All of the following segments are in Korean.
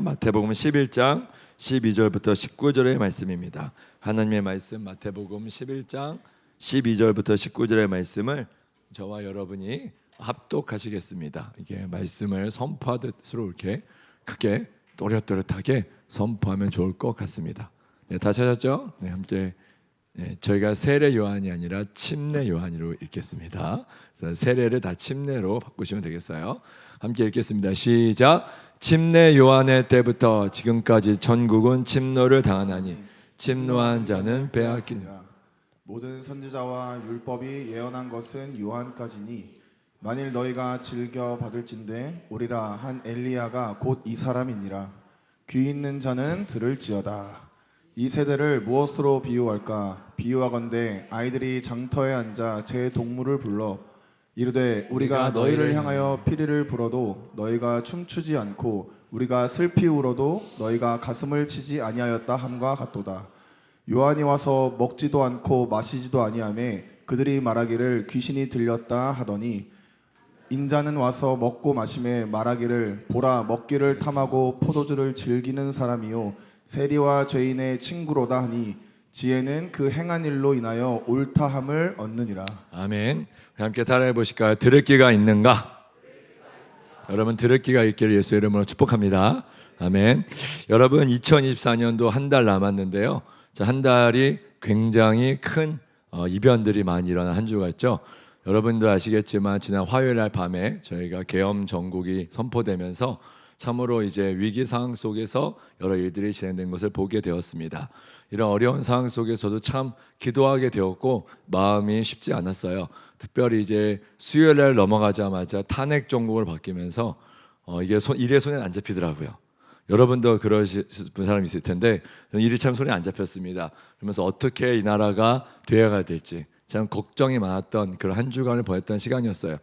마태복음 11장 12절부터 19절의 말씀입니다. 하나님의 말씀 마태복음 11장 12절부터 19절의 말씀을 저와 여러분이 합독하시겠습니다. 이게 말씀을 선포하듯으로 이렇게 크게 또렷또렷하게 선포하면 좋을 것 같습니다. 네, 다 찾았죠? 네, 함께 저희가 세례 요한이 아니라 침례 요한으로 읽겠습니다. 그래서 세례를 다 침례로 바꾸시면 되겠어요. 함께 읽겠습니다. 시작. 침례 요한의 때부터 지금까지 전국은 침노를 당하나니 침노한 자는 빼앗긴 모든 선지자와 율법이 예언한 것은 요한까지니 만일 너희가 즐겨 받을진대 오리라 한 엘리야가 곧 이 사람이니라. 귀 있는 자는 들을지어다. 이 세대를 무엇으로 비유할까? 비유하건대 아이들이 장터에 앉아 제 동물을 불러 이르되 우리가 너희를 향하여 피리를 불어도 너희가 춤추지 않고 우리가 슬피 울어도 너희가 가슴을 치지 아니하였다 함과 같도다. 요한이 와서 먹지도 않고 마시지도 아니하며 그들이 말하기를 귀신이 들렸다 하더니 인자는 와서 먹고 마시며 말하기를 보라 먹기를 탐하고 포도주를 즐기는 사람이요 세리와 죄인의 친구로다 하니 지혜는 그 행한 일로 인하여 옳다함을 얻느니라. 아멘. 함께 따라해 보실까요? 들을 귀가 있는가? 여러분 들을 귀가 있기를 예수의 이름으로 축복합니다. 아멘. 여러분 2024년도 한 달 남았는데요. 자, 한 달이 굉장히 큰 이변들이 많이 일어난 한 주가 있죠. 여러분도 아시겠지만 지난 화요일 날 밤에 저희가 계엄 전국이 선포되면서 참으로 이제 위기 상황 속에서 여러 일들이 진행된 것을 보게 되었습니다. 이런 어려운 상황 속에서도 참 기도하게 되었고 마음이 쉽지 않았어요. 특별히 이제 수요일 날 넘어가자마자 탄핵 종국을 바뀌면서 이게 일의 손에 안 잡히더라고요. 여러분도 그러신 사람이 있을 텐데 일이 참 손에 안 잡혔습니다. 그러면서 어떻게 이 나라가 되어가야 될지 참 걱정이 많았던 그런 한 주간을 보냈던 시간이었어요.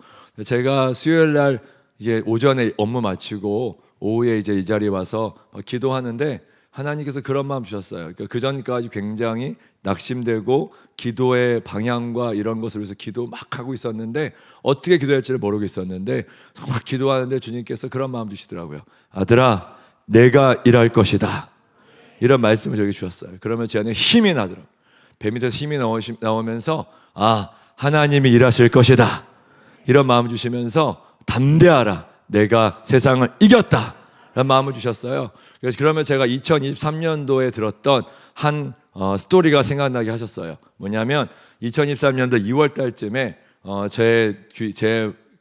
제가 수요일 날 이게 오전에 업무 마치고 오후에 이제 이 자리에 와서 기도하는데 하나님께서 그런 마음 주셨어요. 그러니까 그 전까지 굉장히 낙심되고 기도의 방향과 이런 것을 위해서 기도 막 하고 있었는데 어떻게 기도할지를 모르고 있었는데 정말 기도하는데 주님께서 그런 마음 주시더라고요. 아들아, 내가 일할 것이다. 이런 말씀을 저에게 주셨어요. 그러면 제 안에 힘이 나더라고요. 배 밑에서 힘이 나오면서 하나님이 일하실 것이다. 이런 마음을 주시면서 담대하라. 내가 세상을 이겼다. 라는 마음을 주셨어요. 그래서 그러면 제가 2023년도에 들었던 한 스토리가 생각나게 하셨어요. 뭐냐면 2023년도 2월 달쯤에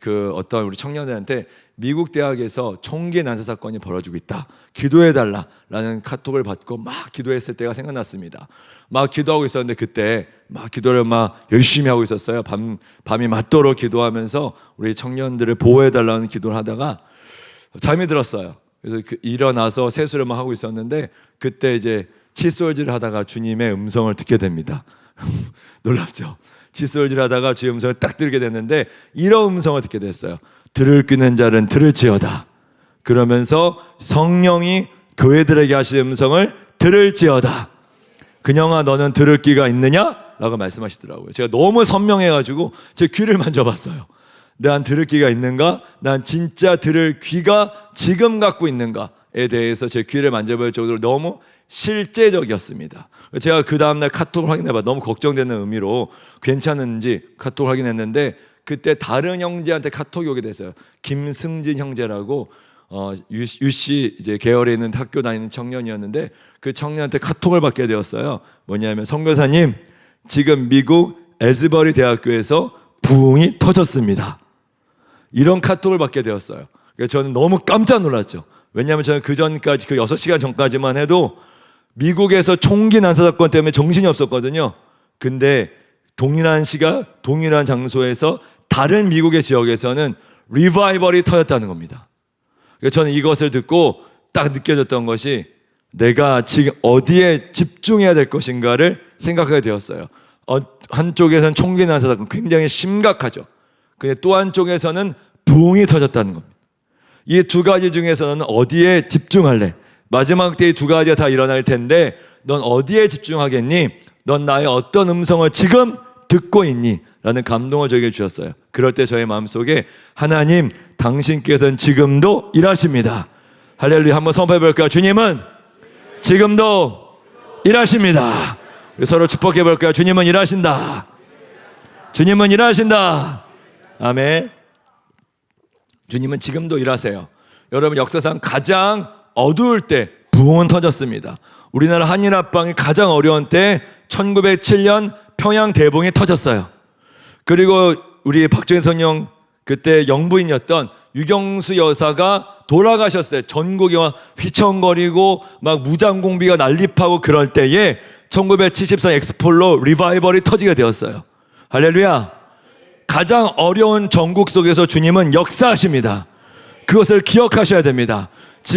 그 어떤 우리 청년들한테 미국 대학에서 총기 난사 사건이 벌어지고 있다. 기도해달라라는 카톡을 받고 막 기도했을 때가 생각났습니다. 막 기도하고 있었는데 그때 막 기도를 막 열심히 하고 있었어요. 밤이 맞도록 기도하면서 우리 청년들을 보호해달라는 기도를 하다가 잠이 들었어요. 그래서 일어나서 세수를 막 하고 있었는데 그때 이제 칫솔질을 하다가 주님의 음성을 듣게 됩니다. 놀랍죠? 칫솔질 하다가 주의 음성을 딱 들게 됐는데 이런 음성을 듣게 됐어요. 들을 귀는 자는 들을지어다. 그러면서 성령이 교회들에게 하시는 음성을 들을지어다. 그녀아 너는 들을 귀가 있느냐? 라고 말씀하시더라고요. 제가 너무 선명해가지고 제 귀를 만져봤어요. 난 들을 귀가 있는가? 난 진짜 들을 귀가 지금 갖고 있는가에 대해서 제 귀를 만져볼 정도로 너무 실제적이었습니다. 제가 그 다음날 카톡을 확인해봐. 너무 걱정되는 의미로 괜찮은지 카톡을 확인했는데 그때 다른 형제한테 카톡이 오게 됐어요. 김승진 형제라고 UC 이제 계열에 있는 학교 다니는 청년이었는데 그 청년한테 카톡을 받게 되었어요. 뭐냐면 선교사님 지금 미국 에즈버리 대학교에서 부흥이 터졌습니다. 이런 카톡을 받게 되었어요. 그래서 저는 너무 깜짝 놀랐죠. 왜냐하면 저는 그 전까지 그 6시간 전까지만 해도 미국에서 총기 난사 사건 때문에 정신이 없었거든요. 근데 동일한 시각, 동일한 장소에서 다른 미국의 지역에서는 리바이벌이 터졌다는 겁니다. 그래서 저는 이것을 듣고 딱 느껴졌던 것이 내가 지금 어디에 집중해야 될 것인가를 생각하게 되었어요. 한쪽에서는 총기 난사 사건 굉장히 심각하죠. 근데 또 한쪽에서는 부흥이 터졌다는 겁니다. 이 두 가지 중에서는 어디에 집중할래? 마지막 때 이 두 가지가 다 일어날 텐데 넌 어디에 집중하겠니? 넌 나의 어떤 음성을 지금 듣고 있니? 라는 감동을 저에게 주셨어요. 그럴 때 저의 마음속에 하나님 당신께서는 지금도 일하십니다. 할렐루야. 한번 선포해 볼까요? 주님은 지금도 일하십니다. 우리 서로 축복해 볼까요? 주님은 일하신다. 주님은 일하신다. 아멘. 주님은 지금도 일하세요. 여러분, 역사상 가장 어두울 때 부흥은 터졌습니다. 우리나라 한일합방이 가장 어려운 때 1907년 평양 대봉이 터졌어요. 그리고 우리 박정희 대통령 그때 영부인이었던 유경수 여사가 돌아가셨어요. 전국이 막 휘청거리고 막 무장공비가 난립하고 그럴 때에 1974 엑스폴로 리바이벌이 터지게 되었어요. 할렐루야. 가장 어려운 전국 속에서 주님은 역사하십니다. 그것을 기억하셔야 됩니다.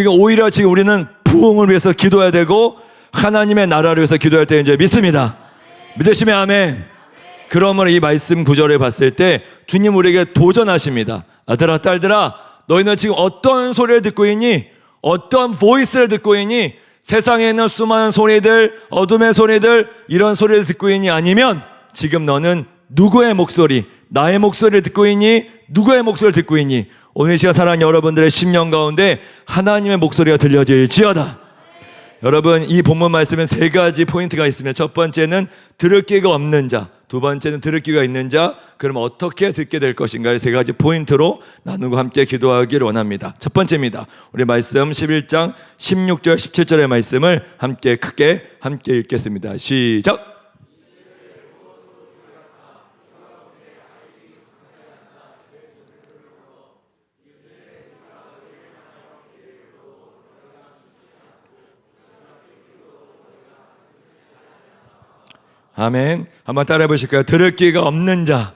오히려 지금 우리는 부흥을 위해서 기도해야 되고 하나님의 나라를 위해서 기도할 때 이제 믿습니다. 믿으시면 아멘. 그러므로 이 말씀 구절을 봤을 때 주님 우리에게 도전하십니다. 아들아 딸들아, 너희는 지금 어떤 소리를 듣고 있니? 어떤 보이스를 듣고 있니? 세상에 있는 수많은 소리들, 어둠의 소리들, 이런 소리를 듣고 있니? 아니면 지금 너는 누구의 목소리, 나의 목소리를 듣고 있니? 누구의 목소리를 듣고 있니? 오늘 이 시간 사랑하는 여러분들의 심령 가운데 하나님의 목소리가 들려질지어다. 여러분, 이 본문 말씀엔 세 가지 포인트가 있습니다. 첫 번째는 들을 귀가 없는 자, 두 번째는 들을 귀가 있는 자. 그럼 어떻게 듣게 될 것인가를 세 가지 포인트로 나누고 함께 기도하기를 원합니다. 첫 번째입니다. 우리 말씀 11장 16절 17절의 말씀을 함께 크게 함께 읽겠습니다. 시작. 아멘. 한번 따라해 보실까요? 들을 귀가 없는 자.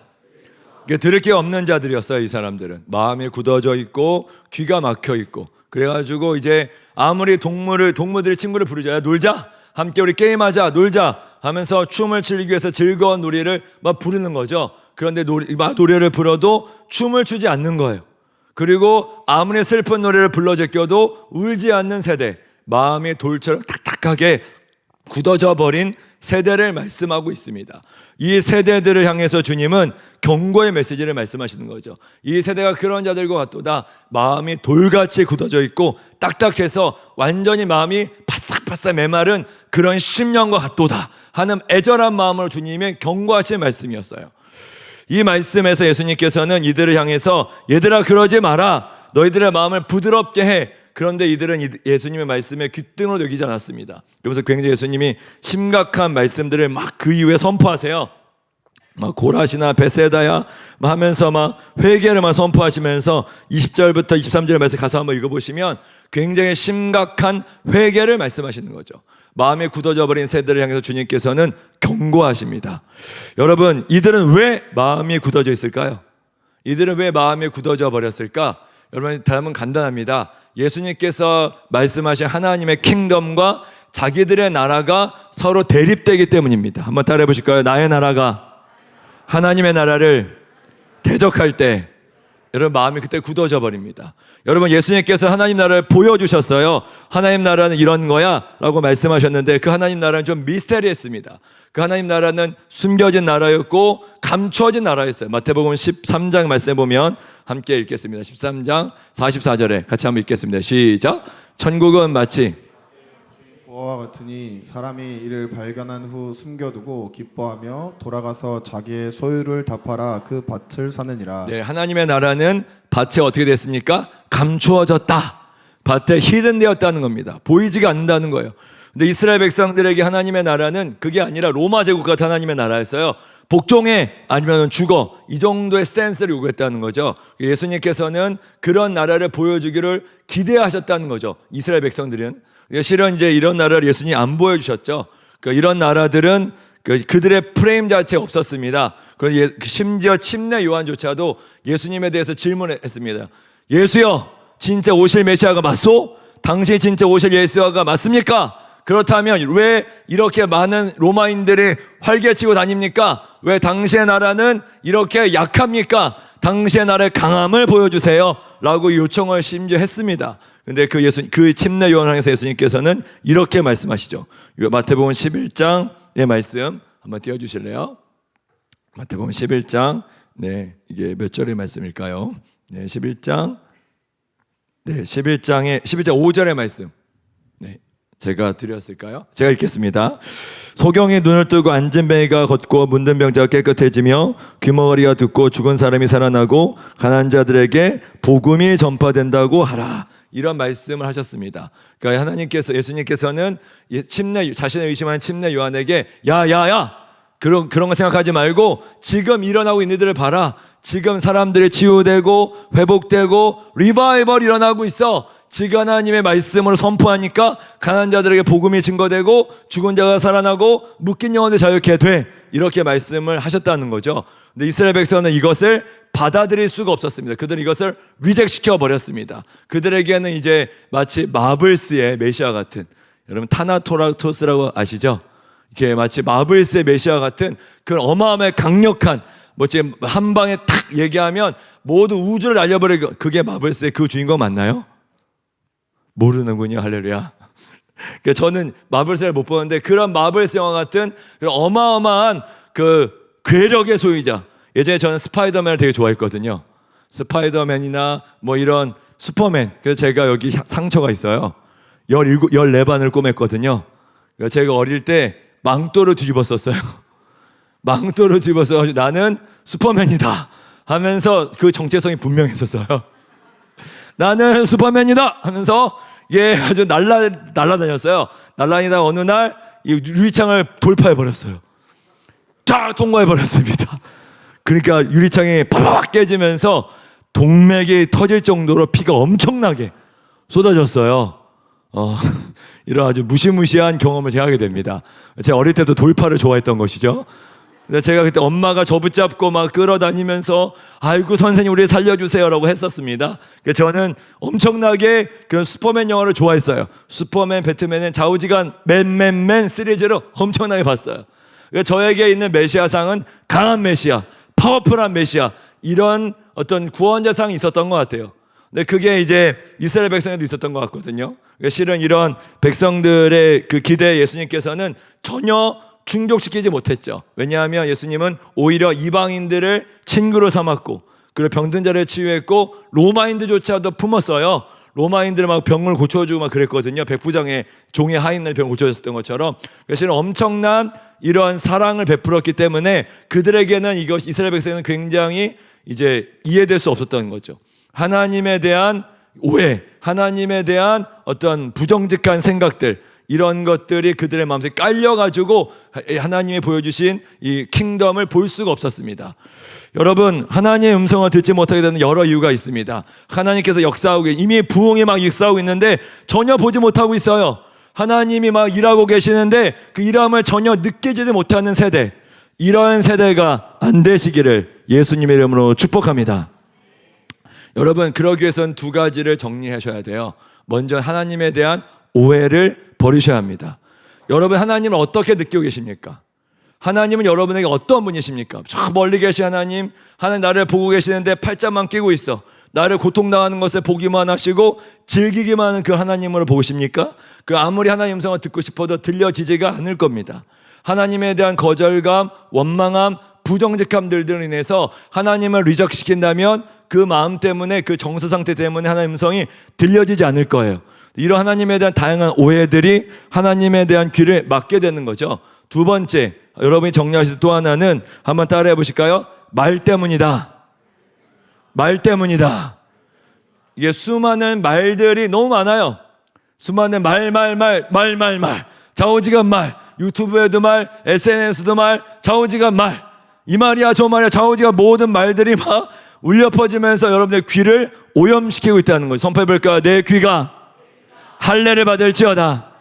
들을 귀가 없는 자들이었어요. 이 사람들은 마음이 굳어져 있고 귀가 막혀 있고, 그래가지고 이제 아무리 동물들이 친구를 부르자, 놀자, 함께 우리 게임하자, 놀자 하면서 춤을 추기 위해서 즐거운 노래를 막 부르는 거죠. 그런데 노래를 불러도 춤을 추지 않는 거예요. 그리고 아무리 슬픈 노래를 불러 제껴도 울지 않는 세대, 마음이 돌처럼 탁탁하게 굳어져 버린 세대를 말씀하고 있습니다. 이 세대들을 향해서 주님은 경고의 메시지를 말씀하시는 거죠. 이 세대가 그런 자들과 같도다. 마음이 돌같이 굳어져 있고 딱딱해서 완전히 마음이 바싹바싹 메마른 그런 심령과 같도다 하는 애절한 마음으로 주님의 경고하신 말씀이었어요. 이 말씀에서 예수님께서는 이들을 향해서 얘들아 그러지 마라. 너희들의 마음을 부드럽게 해. 그런데 이들은 예수님의 말씀에 귓등으로 여기지 않았습니다. 그러면서 굉장히 예수님이 심각한 말씀들을 막 그 이후에 선포하세요. 막 고라시나 베세다야 하면서 막 회개를 막 선포하시면서 20절부터 23절 말씀 가서 한번 읽어보시면 굉장히 심각한 회개를 말씀하시는 거죠. 마음이 굳어져 버린 세대를 향해서 주님께서는 경고하십니다. 여러분, 이들은 왜 마음이 굳어져 있을까요? 이들은 왜 마음이 굳어져 버렸을까? 여러분, 답은 간단합니다. 예수님께서 말씀하신 하나님의 킹덤과 자기들의 나라가 서로 대립되기 때문입니다. 한번 따라해 보실까요? 나의 나라가 하나님의 나라를 대적할 때 여러분 마음이 그때 굳어져 버립니다. 여러분, 예수님께서 하나님 나라를 보여주셨어요. 하나님 나라는 이런 거야 라고 말씀하셨는데 그 하나님 나라는 좀 미스테리했습니다. 그 하나님 나라는 숨겨진 나라였고 감추어진 나라였어요. 마태복음 13장 말씀해 보면 함께 읽겠습니다. 13장 44절에 같이 한번 읽겠습니다. 시작. 천국은 마치 고아와 같으니 사람이 이를 발견한 후 숨겨두고 기뻐하며 돌아가서 자기의 소유를 다 팔아 그 밭을 사느니라. 네, 하나님의 나라는 밭에 어떻게 됐습니까? 감추어졌다. 밭에 히든되었다는 겁니다. 보이지가 않는다는 거예요. 근데 이스라엘 백성들에게 하나님의 나라는 그게 아니라 로마 제국 같은 하나님의 나라였어요. 복종해 아니면 죽어, 이 정도의 스탠스를 요구했다는 거죠. 예수님께서는 그런 나라를 보여주기를 기대하셨다는 거죠. 이스라엘 백성들은 실은 이제 이런 나라를 예수님이 안 보여주셨죠. 그러니까 이런 나라들은 그들의 프레임 자체가 없었습니다. 그래서 심지어 침례 요한조차도 예수님에 대해서 질문했습니다. 예수여, 진짜 오실 메시아가 맞소? 당신이 진짜 오실 예수가 맞습니까? 그렇다면 왜 이렇게 많은 로마인들이 활개치고 다닙니까? 왜 당신의 나라는 이렇게 약합니까? 당신의 나라의 강함을 보여주세요 라고 요청을 심지어 했습니다. 근데 그 침례 요한에서 예수님께서는 이렇게 말씀하시죠. 마태복음 11장의 말씀 한번 띄워주실래요? 마태복음 11장, 네, 이게 몇 절의 말씀일까요? 네, 11장, 네, 11장 5절의 말씀. 네, 제가 드렸을까요? 제가 읽겠습니다. 소경이 눈을 뜨고 앉은 뱅이가 걷고 문든 병자가 깨끗해지며 귀머거리가 듣고 죽은 사람이 살아나고 가난한 자들에게 복음이 전파된다고 하라. 이런 말씀을 하셨습니다. 그러니까 하나님께서, 예수님께서는 자신을 의심하는 침례 요한에게 야야야, 그런 거 생각하지 말고 지금 일어나고 있는 일들을 봐라. 지금 사람들이 치유되고 회복되고 리바이벌 일어나고 있어. 지금 하나님의 말씀으로 선포하니까 가난한 자들에게 복음이 증거되고 죽은 자가 살아나고 묶인 영혼을 자유케 돼. 이렇게 말씀을 하셨다는 거죠. 근데 이스라엘 백성은 이것을 받아들일 수가 없었습니다. 그들은 이것을 리젝시켜 버렸습니다. 그들에게는 이제 마치 마블스의 메시아 같은, 여러분 타나토라토스라고 아시죠? 이렇게 마치 마블스의 메시아 같은 그런 어마어마하게 강력한, 지금 한 방에 탁 얘기하면 모두 우주를 날려버리고, 그게 마블스의 그 주인공 맞나요? 모르는군요. 할렐루야. 그러니까 저는 마블스를 못 보는데 그런 마블스 영화 같은 그런 어마어마한 그 괴력의 소유자. 예전에 저는 스파이더맨을 되게 좋아했거든요. 스파이더맨이나 이런 슈퍼맨. 그래서 제가 여기 상처가 있어요. 14반을 꼬맸거든요. 그러니까 제가 어릴 때 망토를 뒤집었었어요. 망토를 뒤집어서 나는 슈퍼맨이다 하면서 그 정체성이 분명했었어요. 나는 슈퍼맨이다 하면서 아주 날라다녔어요. 날라다니다 어느 날 이 유리창을 돌파해버렸어요. 쫙 통과해버렸습니다. 그러니까 유리창이 팍 깨지면서 동맥이 터질 정도로 피가 엄청나게 쏟아졌어요. 이런 아주 무시무시한 경험을 제가 하게 됩니다. 제가 어릴 때도 돌파를 좋아했던 것이죠. 제가 그때 엄마가 저 붙잡고 막 끌어다니면서 아이고 선생님 우리 살려주세요라고 했었습니다. 저는 엄청나게 그런 슈퍼맨 영화를 좋아했어요. 슈퍼맨, 배트맨은 좌우지간 맨 시리즈로 엄청나게 봤어요. 저에게 있는 메시아상은 강한 메시아, 파워풀한 메시아, 이런 어떤 구원자상이 있었던 것 같아요. 근데 그게 이제 이스라엘 백성에도 있었던 것 같거든요. 실은 이런 백성들의 그 기대에 예수님께서는 전혀 충족시키지 못했죠. 왜냐하면 예수님은 오히려 이방인들을 친구로 삼았고, 그리고 병든 자를 치유했고, 로마인들조차도 품었어요. 로마인들 막 병을 고쳐주고 막 그랬거든요. 백부장의 종의 하인을 병 고쳐줬던 것처럼. 그래서 엄청난 이런 사랑을 베풀었기 때문에 그들에게는 이스라엘 백성은 굉장히 이제 이해될 수 없었던 거죠. 하나님에 대한 오해, 하나님에 대한 어떤 부정직한 생각들, 이런 것들이 그들의 마음속에 깔려가지고 하나님이 보여주신 이 킹덤을 볼 수가 없었습니다. 여러분, 하나님의 음성을 듣지 못하게 되는 여러 이유가 있습니다. 하나님께서 역사하고 이미 부흥이 막 역사하고 있는데 전혀 보지 못하고 있어요. 하나님이 막 일하고 계시는데 그 일함을 전혀 느끼지도 못하는 세대, 이런 세대가 안 되시기를 예수님의 이름으로 축복합니다. 여러분, 그러기 위해서는 두 가지를 정리하셔야 돼요. 먼저 하나님에 대한 오해를 버리셔야 합니다. 여러분, 하나님을 어떻게 느끼고 계십니까? 하나님은 여러분에게 어떤 분이십니까? 저 멀리 계신 하나님 나를 보고 계시는데 팔짱만 끼고 있어. 나를 고통당하는 것을 보기만 하시고 즐기기만 하는 그 하나님으로 보십니까? 그 아무리 하나님 음성을 듣고 싶어도 들려지지가 않을 겁니다. 하나님에 대한 거절감, 원망함, 부정직함들로 인해서 하나님을 리젝시킨다면 그 마음 때문에, 그 정서 상태 때문에 하나님 음성이 들려지지 않을 거예요. 이런 하나님에 대한 다양한 오해들이 하나님에 대한 귀를 막게 되는 거죠. 두 번째, 여러분이 정리하실 또 하나는 한번 따라해 보실까요? 말 때문이다. 말 때문이다. 이게 수많은 말들이 너무 많아요. 수많은 말. 좌우지간 말. 유튜브에도 말, SNS도 말, 좌우지간 말. 이 말이야 저 말이야 좌우지간 모든 말들이 막 울려 퍼지면서 여러분의 귀를 오염시키고 있다는 거예요. 선포해볼까요? 내 귀가 할례를 받을지어다.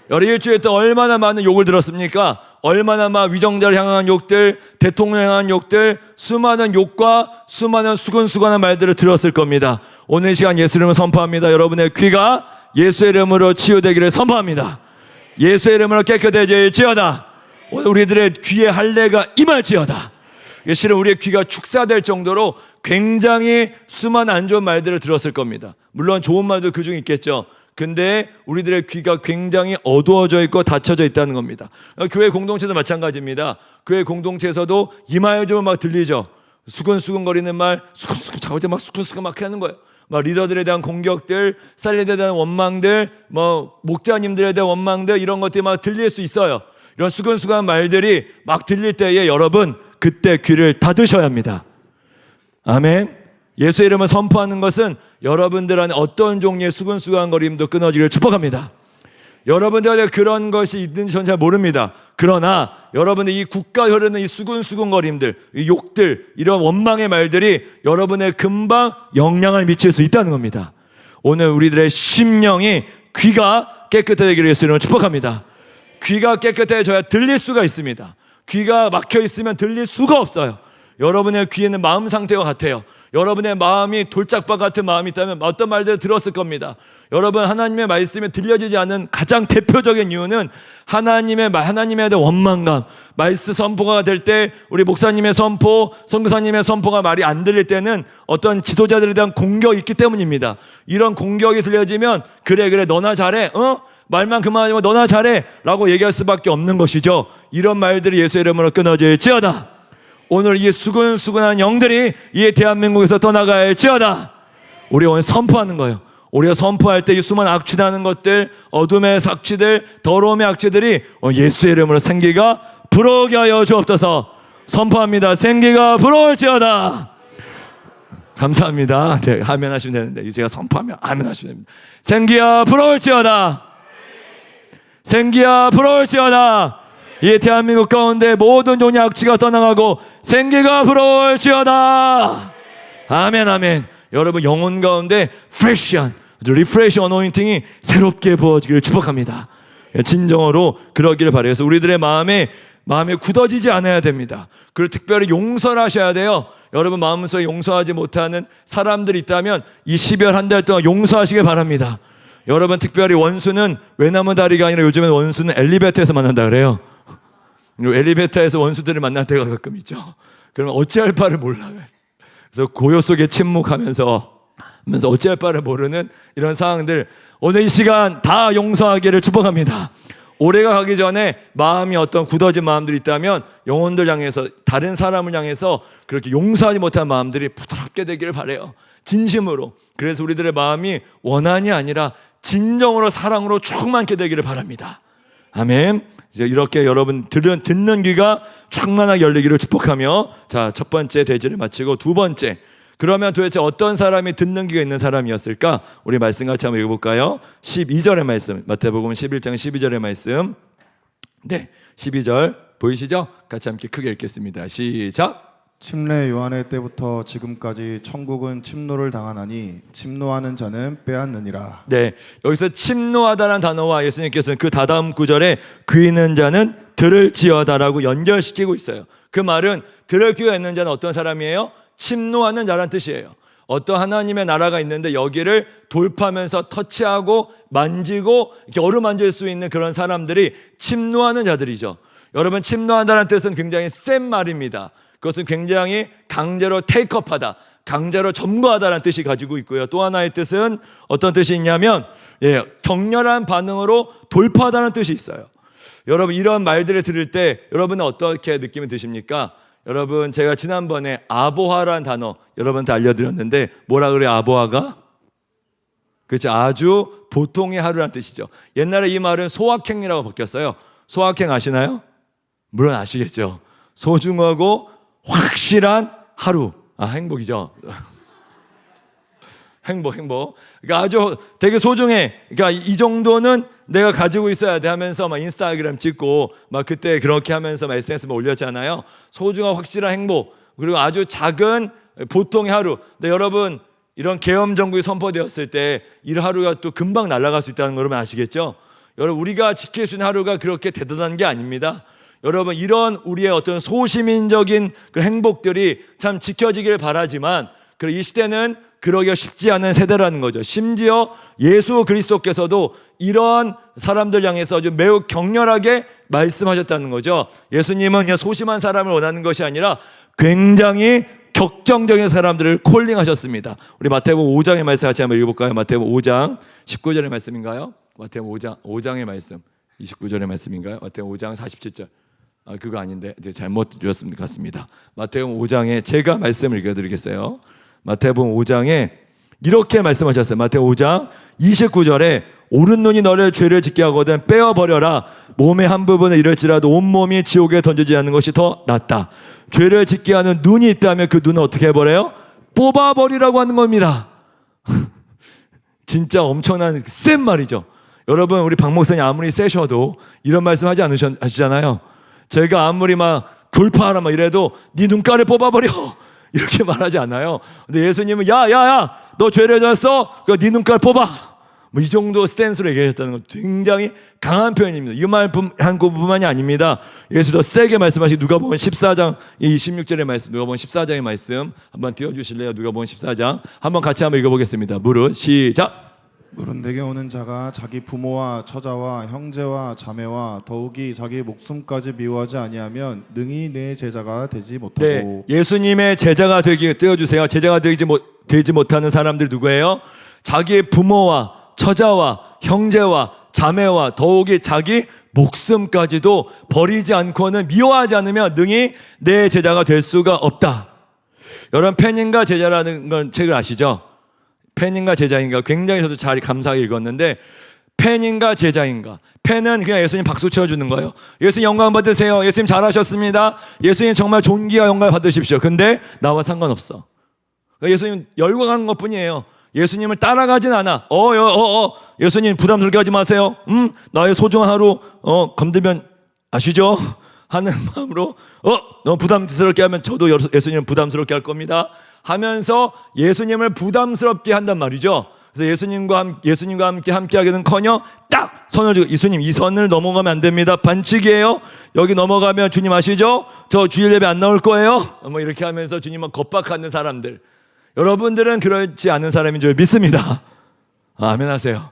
여러 일주일에 또 얼마나 많은 욕을 들었습니까? 얼마나 막 위정자를 향한 욕들, 대통령을 향한 욕들, 수많은 욕과 수많은 수근수근한 말들을 들었을 겁니다. 오늘 이 시간 예수 이름으로 선포합니다. 여러분의 귀가 예수의 이름으로 치유되기를 선포합니다. 예수의 이름으로 깨끗해질지어다. 오늘 우리들의 귀에 할례가 임할지어다. 실은 우리의 귀가 축사될 정도로 굉장히 수많은 안 좋은 말들을 들었을 겁니다. 물론 좋은 말도 그중에 있겠죠. 근데 우리들의 귀가 굉장히 어두워져 있고 닫혀져 있다는 겁니다. 교회 공동체도 마찬가지입니다. 교회 공동체에서도 이마에 좀 막 들리죠. 수근수근거리는 말, 수근수근 자우지 막 수근수근 막 하는 거예요. 막 리더들에 대한 공격들, 살리들에 대한 원망들, 뭐 목자님들에 대한 원망들, 이런 것들이 막 들릴 수 있어요. 이런 수근수근한 말들이 막 들릴 때에 여러분 그때 귀를 닫으셔야 합니다. 아멘. 예수의 이름을 선포하는 것은 여러분들 안에 어떤 종류의 수근수근한 거림도 끊어지기를 축복합니다. 여러분들한테 그런 것이 있는지 저는 잘 모릅니다. 그러나 여러분의 이 국가 흐르는 이 수근수근거림들, 이 욕들, 이런 원망의 말들이 여러분의 금방 영향을 미칠 수 있다는 겁니다. 오늘 우리들의 심령이 귀가 깨끗해지기를 예수님으로 축복합니다. 귀가 깨끗해져야 들릴 수가 있습니다. 귀가 막혀 있으면 들릴 수가 없어요. 여러분의 귀에는 마음 상태와 같아요. 여러분의 마음이 돌짝밭 같은 마음이 있다면 어떤 말들을 들었을 겁니다. 여러분, 하나님의 말씀이 들려지지 않는 가장 대표적인 이유는 하나님에 대한 원망감, 말씀 선포가 될 때 우리 목사님의 선포, 선교사님의 선포가 말이 안 들릴 때는 어떤 지도자들에 대한 공격이 있기 때문입니다. 이런 공격이 들려지면 그래 너나 잘해, 말만 그만하지 마, 너나 잘해 라고 얘기할 수밖에 없는 것이죠. 이런 말들이 예수의 이름으로 끊어질지어다. 오늘 이 수근수근한 영들이 이 대한민국에서 떠나갈지어다. 우리 오늘 선포하는 거예요. 우리가 선포할 때 이 수많은 악취나는 것들, 어둠의 악취들, 더러움의 악취들이 예수의 이름으로 생기가 불어오게 하여 주옵소서. 선포합니다. 생기가 불어올지어다. 감사합니다. 네, 아멘 하시면 되는데 제가 선포하면 아멘 하시면 됩니다. 생기야 불어올지어다. 생기야 불어올지어다. 이 대한민국 가운데 모든 종의 악취가 떠나가고 생기가 불어올지어다. 아멘 아멘. 여러분 영혼 가운데 프레시한 리프레시 어노인팅이 새롭게 부어지기를 축복합니다. 진정으로 그러기를 바라요. 그래서 우리들의 마음이 굳어지지 않아야 됩니다. 그리고 특별히 용서를 하셔야 돼요. 여러분 마음속에 용서하지 못하는 사람들이 있다면 이 12월 한 달 동안 용서하시길 바랍니다. 여러분 특별히 원수는 외나무 다리가 아니라 요즘엔 원수는 엘리베이터에서 만난다 그래요. 엘리베이터에서 원수들을 만날 때가 가끔 있죠. 그러면 어찌할 바를 몰라요. 그래서 고요 속에 침묵하면서 어찌할 바를 모르는 이런 상황들, 오늘 이 시간 다 용서하기를 축복합니다. 올해가 가기 전에 마음이 어떤 굳어진 마음들이 있다면 영혼들 향해서, 다른 사람을 향해서 그렇게 용서하지 못한 마음들이 부드럽게 되기를 바라요. 진심으로. 그래서 우리들의 마음이 원한이 아니라 진정으로 사랑으로 충만케 되기를 바랍니다. 아멘. 이제 이렇게 여러분 듣는 귀가 충만하게 열리기를 축복하며, 자, 첫 번째 대지를 마치고 두 번째, 그러면 도대체 어떤 사람이 듣는 귀가 있는 사람이었을까? 우리 말씀 같이 한번 읽어볼까요? 12절의 말씀, 마태복음 11장 12절의 말씀. 네, 12절 보이시죠? 같이 함께 크게 읽겠습니다. 시작. 침례 요한의 때부터 지금까지 천국은 침노를 당하나니 침노하는 자는 빼앗느니라. 네, 여기서 침노하다라는 단어와 예수님께서는 그 다다음 구절에 귀 있는 자는 들을지어다라고 연결시키고 있어요. 그 말은 들을 귀가 있는 자는 어떤 사람이에요? 침노하는 자란 뜻이에요. 어떤 하나님의 나라가 있는데 여기를 돌파하면서 터치하고 만지고 이렇게 어루만질 수 있는 그런 사람들이 침노하는 자들이죠. 여러분, 침노한다는 뜻은 굉장히 센 말입니다. 그것은 굉장히 강제로 테이크업하다, 강제로 점거하다라는 뜻이 가지고 있고요. 또 하나의 뜻은 어떤 뜻이 있냐면 격렬한 반응으로 돌파하다는 뜻이 있어요. 여러분, 이런 말들을 들을 때 여러분은 어떻게 느낌이 드십니까? 여러분, 제가 지난번에 아보하라는 단어 여러분한테 알려드렸는데 뭐라 그래요? 아보하가? 그렇죠. 아주 보통의 하루라는 뜻이죠. 옛날에 이 말은 소확행이라고 바뀌었어요. 소확행 아시나요? 물론 아시겠죠. 소중하고 확실한 하루. 행복이죠. 행복. 그러니까 아주 되게 소중해. 그러니까 이 정도는 내가 가지고 있어야 돼 하면서 막 인스타그램 찍고 막 그때 그렇게 하면서 막 SNS 올렸잖아요. 소중하고 확실한 행복. 그리고 아주 작은 보통의 하루. 근데 여러분, 이런 계엄 정국이 선포되었을 때 이 하루가 또 금방 날아갈 수 있다는 거 여러분 아시겠죠? 여러분, 우리가 지킬 수 있는 하루가 그렇게 대단한 게 아닙니다. 여러분, 이런 우리의 어떤 소시민적인 그 행복들이 참 지켜지길 바라지만 이 시대는 그러기가 쉽지 않은 세대라는 거죠. 심지어 예수 그리스도께서도 이런 사람들 향해서 아주 매우 격렬하게 말씀하셨다는 거죠. 예수님은 그냥 소심한 사람을 원하는 것이 아니라 굉장히 격정적인 사람들을 콜링하셨습니다. 우리 마태복음 5장의 말씀 같이 한번 읽어볼까요? 마태복음 5장 19절의 말씀인가요? 마태복음 5장의 말씀 29절의 말씀인가요? 마태복음 5장 47절. 그거 아닌데 잘못 드렸습니다. 같습니다. 마태복음 5장에 제가 말씀을 읽어드리겠어요. 마태복음 5장에 이렇게 말씀하셨어요. 마태오 5장 29절에 오른 눈이 너를 죄를 짓게 하거든 빼어버려라. 몸의 한 부분을 잃을지라도 온몸이 지옥에 던지지 않는 것이 더 낫다. 죄를 짓게 하는 눈이 있다면 그 눈을 어떻게 해버려요? 뽑아버리라고 하는 겁니다. 진짜 엄청난 센 말이죠. 여러분, 우리 박 목사님 아무리 세셔도 이런 말씀 하시잖아요. 제가 아무리 막 돌파하라 막 이래도 네 눈가를 뽑아버려 이렇게 말하지 않아요. 근데 예수님은 야야야 너 죄를 졌어? 네 눈깔 뽑아. 뭐 이 정도 스탠스로 얘기하셨다는 건 굉장히 강한 표현입니다. 이 말 한 것뿐만이 아닙니다. 예수 더 세게 말씀하신 누가복음 14장 이 16절의 말씀, 누가복음 14장의 말씀 한번 띄워주실래요? 누가복음 14장 한번 같이 한번 읽어보겠습니다. 무릇 시작. 물은 내게 오는 자가 자기 부모와 처자와 형제와 자매와 더욱이 자기 목숨까지 미워하지 아니하면 능히 내 제자가 되지 못하고. 네, 예수님의 제자가 되기 띄워주세요. 제자가 되지 못하는 사람들 누구예요? 자기 부모와 처자와 형제와 자매와 더욱이 자기 목숨까지도 버리지 않고는 미워하지 않으면 능히 내 제자가 될 수가 없다. 여러분, 팬인가 제자라는 건 책을 아시죠? 팬인가 제자인가 굉장히 저도 잘 감사하게 읽었는데, 팬인가 제자인가. 팬은 그냥 예수님 박수 쳐주는 거예요. 예수님 영광 받으세요. 예수님 잘하셨습니다. 예수님 정말 존귀와 영광을 받으십시오. 근데 나와 상관없어. 예수님 열광하는 것뿐이에요. 예수님을 따라가진 않아. 예수님 부담스럽게 하지 마세요. 나의 소중한 하루 건들면 아시죠? 하는 마음으로 너무 부담스럽게 하면 저도 예수님 부담스럽게 할 겁니다 하면서 예수님을 부담스럽게 한단 말이죠. 그래서 예수님과 함께 하기는커녕 딱 선을 주고, 예수님 이 선을 넘어가면 안 됩니다. 반칙이에요. 여기 넘어가면 주님 아시죠? 저 주일 예배 안 나올 거예요. 뭐 이렇게 하면서 주님은 겁박하는 사람들. 여러분들은 그렇지 않은 사람인 줄 믿습니다. 아멘 하세요.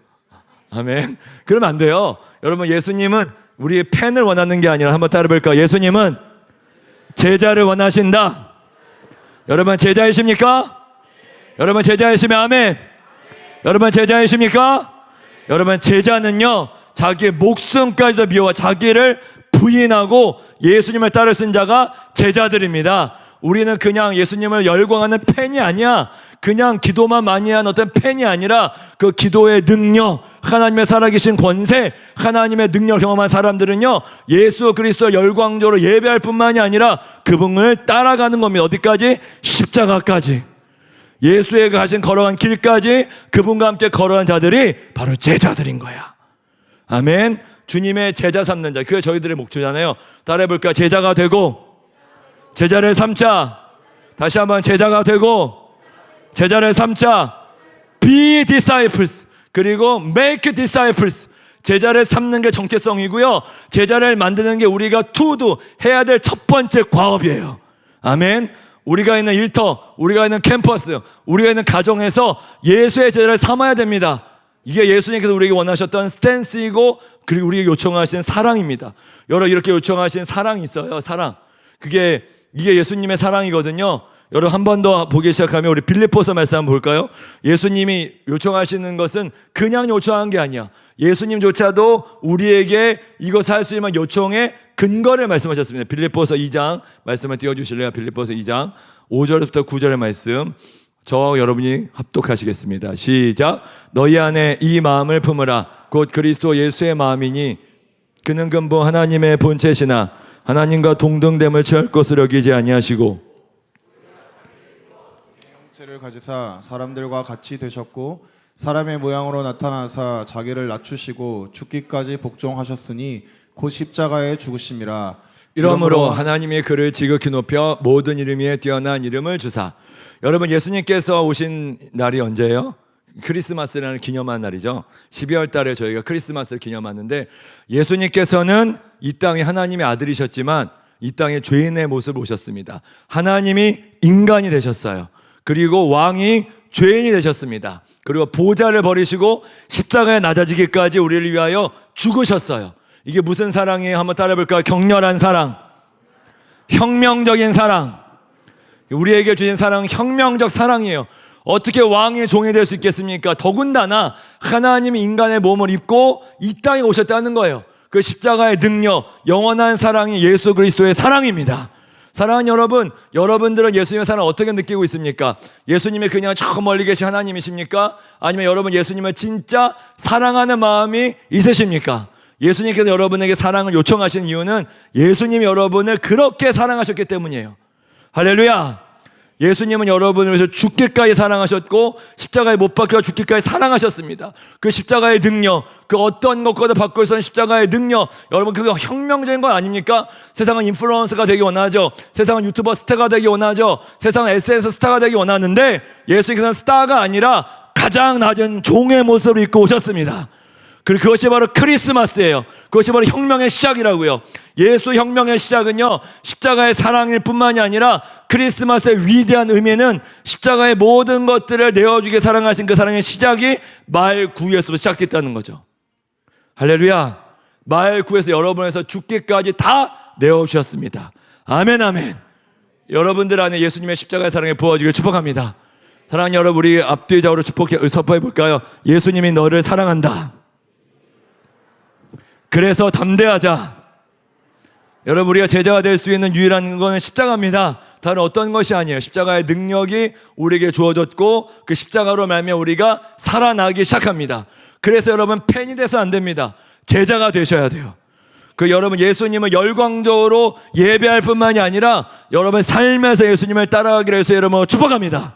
아멘. 그러면 안 돼요. 여러분, 예수님은 우리의 팬을 원하는 게 아니라, 한번 따라해볼까요? 예수님은 제자를 원하신다. 여러분 제자이십니까? 여러분 제자이시면 아멘. 여러분 제자이십니까? 여러분 제자는요, 자기의 목숨까지도 미워하 자기를 부인하고 예수님을 따를 쓴 자가 제자들입니다. 우리는 그냥 예수님을 열광하는 팬이 아니야. 그냥 기도만 많이 한 어떤 팬이 아니라 그 기도의 능력, 하나님의 살아계신 권세, 하나님의 능력을 경험한 사람들은요, 예수 그리스도를 열광적으로 예배할 뿐만이 아니라 그분을 따라가는 겁니다. 어디까지? 십자가까지. 예수의 가신 걸어간 길까지 그분과 함께 걸어간 자들이 바로 제자들인 거야. 아멘. 주님의 제자 삼는 자, 그게 저희들의 목표잖아요. 따라해볼까? 제자가 되고 제자를 삼자. 다시 한번 제자가 되고 제자를 삼자. Be disciples. 그리고 make disciples. 제자를 삼는 게 정체성이고요, 제자를 만드는 게 우리가 to do, 해야 될 첫 번째 과업이에요. 아멘. 우리가 있는 일터, 우리가 있는 캠퍼스, 우리가 있는 가정에서 예수의 제자를 삼아야 됩니다. 이게 예수님께서 우리에게 원하셨던 스탠스이고, 그리고 우리에게 요청하신 사랑입니다. 여러분, 이렇게 요청하신 사랑이 있어요. 사랑. 이게 예수님의 사랑이거든요. 여러분, 한 번 더 보기 시작하면 우리 빌립보서 말씀 한번 볼까요? 예수님이 요청하시는 것은 그냥 요청한 게 아니야. 예수님조차도 우리에게 이것을 할 수 있는 요청의 근거를 말씀하셨습니다. 빌립보서 2장 말씀을 띄워주실래요? 빌립보서 2장 5절부터 9절의 말씀, 저와 여러분이 합독하시겠습니다. 시작. 너희 안에 이 마음을 품으라. 곧 그리스도 예수의 마음이니 그는 근본 하나님의 본체시나 하나님과 동등됨을 취할 것으로 여기지 아니하시고 형체를 가지사 사람들과 같이 되셨고 사람의 모양으로 나타나사 자기를 낮추시고 죽기까지 복종하셨으니 곧 십자가에 죽으심이라. 이러므로 하나님의 그를 지극히 높여 모든 이름 위에 뛰어난 이름을 주사. 여러분, 예수님께서 오신 날이 언제예요? 크리스마스라는 기념한 날이죠. 12월 달에 저희가 크리스마스를 기념하는데, 예수님께서는 이 땅에 하나님의 아들이셨지만 이 땅에 죄인의 모습을 오셨습니다. 하나님이 인간이 되셨어요. 그리고 왕이 죄인이 되셨습니다. 그리고 보좌를 버리시고 십자가에 낮아지기까지 우리를 위하여 죽으셨어요. 이게 무슨 사랑이에요? 한번 따라해볼까요? 격렬한 사랑, 혁명적인 사랑. 우리에게 주신 사랑은 혁명적 사랑이에요. 어떻게 왕의 종이 될 수 있겠습니까? 더군다나 하나님이 인간의 몸을 입고 이 땅에 오셨다는 거예요. 그 십자가의 능력, 영원한 사랑이 예수 그리스도의 사랑입니다. 사랑하는 여러분, 여러분들은 예수님의 사랑을 어떻게 느끼고 있습니까? 예수님이 그냥 저 멀리 계신 하나님이십니까? 아니면 여러분 예수님을 진짜 사랑하는 마음이 있으십니까? 예수님께서 여러분에게 사랑을 요청하신 이유는 예수님이 여러분을 그렇게 사랑하셨기 때문이에요. 할렐루야. 예수님은 여러분을 위해서 죽기까지 사랑하셨고 십자가에 못 박혀 죽기까지 사랑하셨습니다. 그 십자가의 능력, 그 어떤 것보다 바꿀 수 없는 십자가의 능력, 여러분 그거 혁명적인 건 아닙니까? 세상은 인플루언서가 되기 원하죠. 세상은 유튜버 스타가 되기 원하죠. 세상은 SNS 스타가 되기 원하는데 예수님께서는 스타가 아니라 가장 낮은 종의 모습을 입고 오셨습니다. 그리고 그것이 바로 크리스마스예요. 그것이 바로 혁명의 시작이라고요. 예수 혁명의 시작은요, 십자가의 사랑일 뿐만이 아니라 크리스마스의 위대한 의미는 십자가의 모든 것들을 내어주게 사랑하신 그 사랑의 시작이 말 9에서 시작됐다는 거죠. 할렐루야. 말 9에서 여러분에서 죽기까지 다 내어주셨습니다. 아멘 아멘. 여러분들 안에 예수님의 십자가의 사랑에 부어지길 축복합니다. 사랑하는 여러분, 우리 앞뒤 좌우로 선포해 볼까요? 예수님이 너를 사랑한다. 그래서 담대하자. 여러분, 우리가 제자가 될 수 있는 유일한 것은 십자가입니다. 다른 어떤 것이 아니에요. 십자가의 능력이 우리에게 주어졌고 그 십자가로 말미암아 우리가 살아나기 시작합니다. 그래서 여러분 팬이 돼서 안 됩니다. 제자가 되셔야 돼요. 그 여러분 예수님을 열광적으로 예배할 뿐만이 아니라 여러분 삶에서 예수님을 따라가기를 해서 여러분 축복합니다.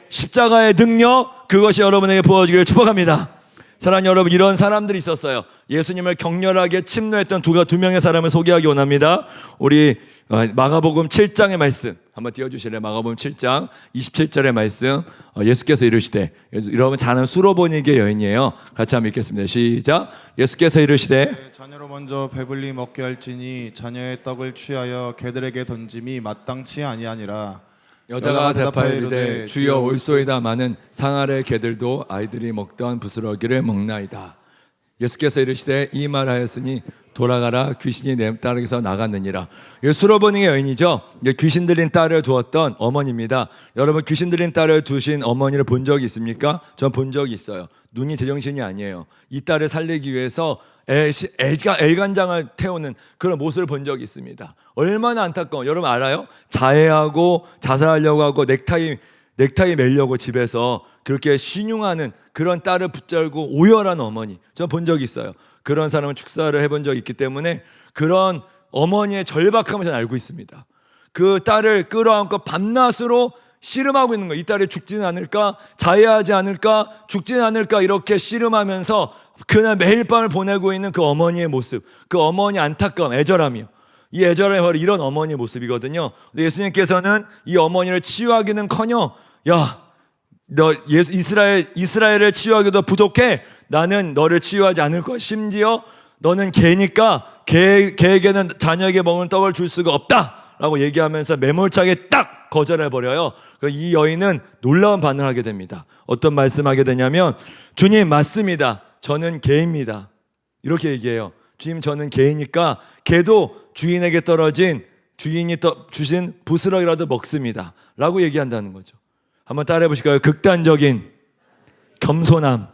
십자가의 능력, 그것이 여러분에게 부어지기를 축복합니다. 사랑하는 여러분, 이런 사람들이 있었어요. 예수님을 격렬하게 침노했던 두 명의 사람을 소개하기 원합니다. 우리 마가복음 7장의 말씀 한번 띄워주실래요? 마가복음 7장 27절의 말씀. 예수께서 이르시되, 여러분 잘 아는 수로보니게 여인이에요. 같이 한번 읽겠습니다. 시작. 예수께서 이르시되 자녀로 먼저 배불리 먹게 할지니 자녀의 떡을 취하여 개들에게 던짐이 마땅치 아니하니라. 여자가 대답하여 이르되 주여 올소이다마는 상아래 개들도 아이들이 먹던 부스러기를 먹나이다. 예수께서 이르시되 이 말하였으니 돌아가라, 귀신이 내 딸에게서 나갔느니라. 수로보니의 여인이죠. 귀신 들린 딸을 두었던 어머니입니다. 여러분 귀신 들린 딸을 두신 어머니를 본 적이 있습니까? 전 본 적이 있어요. 눈이 제정신이 아니에요. 이 딸을 살리기 위해서 애간장을 태우는 그런 모습을 본 적이 있습니다. 얼마나 안타까워. 여러분 알아요? 자해하고 자살하려고 하고 넥타이 매려고 집에서 그렇게 신용하는 그런 딸을 붙잡고 오열한 어머니, 전 본 적이 있어요. 그런 사람은 축사를 해본 적이 있기 때문에 그런 어머니의 절박함을 잘 알고 있습니다. 그 딸을 끌어안고 밤낮으로 씨름하고 있는 거예요. 이 딸이 죽지는 않을까, 자해하지 않을까, 죽지는 않을까, 이렇게 씨름하면서 그날 매일 밤을 보내고 있는 그 어머니의 모습, 그 어머니 안타까움, 애절함이요. 이 애절함이 바로 이런 어머니의 모습이거든요. 근데 예수님께서는 이 어머니를 치유하기는커녕, 야, 너 이스라엘을 치유하기도 부족해. 나는 너를 치유하지 않을 거야. 심지어 너는 개니까 개에게는 자녀에게 먹는 떡을 줄 수가 없다라고 얘기하면서 매몰차게 딱 거절해버려요. 이 여인은 놀라운 반응을 하게 됩니다. 어떤 말씀하게 되냐면, 주님 맞습니다. 저는 개입니다. 이렇게 얘기해요. 주님 저는 개이니까 개도 주인에게 떨어진 주인이 주신 부스러기라도 먹습니다 라고 얘기한다는 거죠. 한번 따라해 보실까요? 극단적인 겸손함.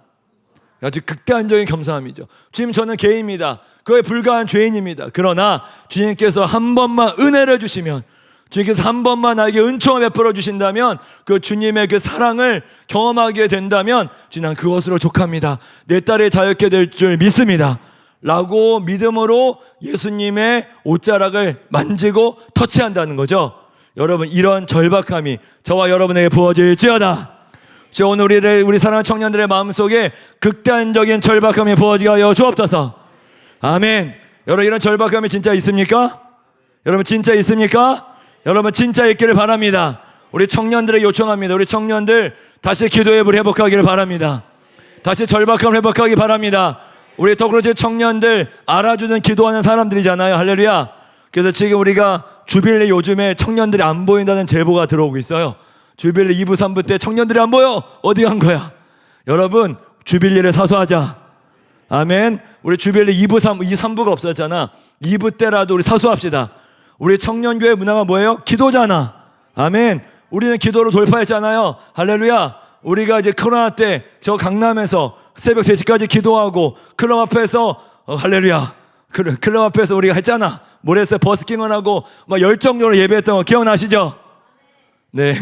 아주 극단적인 겸손함이죠. 주님 저는 개입니다. 그에 불과한 죄인입니다. 그러나 주님께서 한 번만 은혜를 주시면, 주님께서 한 번만 나에게 은총을 베풀어 주신다면, 그 주님의 그 사랑을 경험하게 된다면 주님 난 그것으로 족합니다. 내 딸이 자유케 될 줄 믿습니다 라고 믿음으로 예수님의 옷자락을 만지고 터치한다는 거죠. 여러분 이런 절박함이 저와 여러분에게 부어질지어다. 오늘 우리 사랑하는 청년들의 마음속에 극단적인 절박함이 부어지게 하여 주옵소서. 아멘. 여러분 이런 절박함이 진짜 있습니까? 여러분 진짜 있습니까? 여러분 진짜 있기를 바랍니다. 우리 청년들에게 요청합니다. 우리 청년들 다시 기도의 불 회복하기를 바랍니다. 다시 절박함을 회복하기 바랍니다. 우리 더그로즈 청년들 알아주는 기도하는 사람들이잖아요. 할렐루야. 그래서 지금 우리가 주빌리 요즘에 청년들이 안 보인다는 제보가 들어오고 있어요. 주빌리 2부 3부 때 청년들이 안 보여. 어디 간 거야? 여러분 주빌리를 사수하자. 아멘. 우리 주빌리 2부 3부가 없었잖아. 2부 때라도 우리 사수합시다. 우리 청년교회 문화가 뭐예요? 기도잖아. 아멘. 우리는 기도로 돌파했잖아요. 할렐루야. 우리가 이제 코로나 때 저 강남에서 새벽 3시까지 기도하고 클럽 앞에서 할렐루야 클럽 앞에서 우리가 했잖아. 모레서 버스킹을 하고 막 열정적으로 예배했던 거 기억나시죠? 네,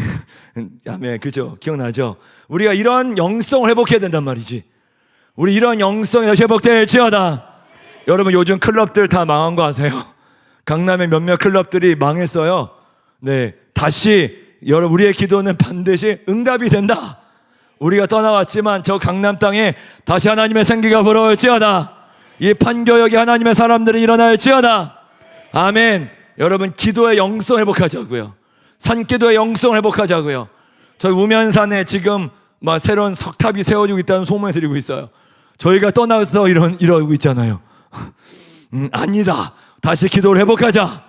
아멘. 그죠? 기억나죠? 우리가 이런 영성을 회복해야 된단 말이지. 우리 이런 영성이 회복될지어다. 여러분 요즘 클럽들 다 망한 거 아세요? 강남의 몇몇 클럽들이 망했어요. 네, 다시 여러분 우리의 기도는 반드시 응답이 된다. 우리가 떠나왔지만 저 강남 땅에 다시 하나님의 생기가 불어올지어다. 이 판교역에 하나님의 사람들이 일어날지어다. 아멘. 여러분 기도의 영성 회복하자고요. 산기도의 영성을 회복하자고요. 저희 우면산에 지금 막 새로운 석탑이 세워지고 있다는 소문을 드리고 있어요. 저희가 떠나서 이러고 있잖아요. 아니다. 다시 기도를 회복하자.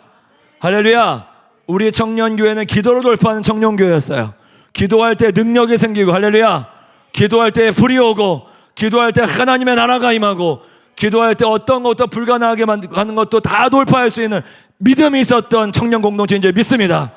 할렐루야. 우리 청년교회는 기도로 돌파하는 청년교회였어요. 기도할 때 능력이 생기고, 할렐루야. 기도할 때 불이 오고, 기도할 때 하나님의 나라가 임하고, 기도할 때 어떤 것도 불가능하게 하는 것도 다 돌파할 수 있는 믿음이 있었던 청년 공동체인 줄 믿습니다.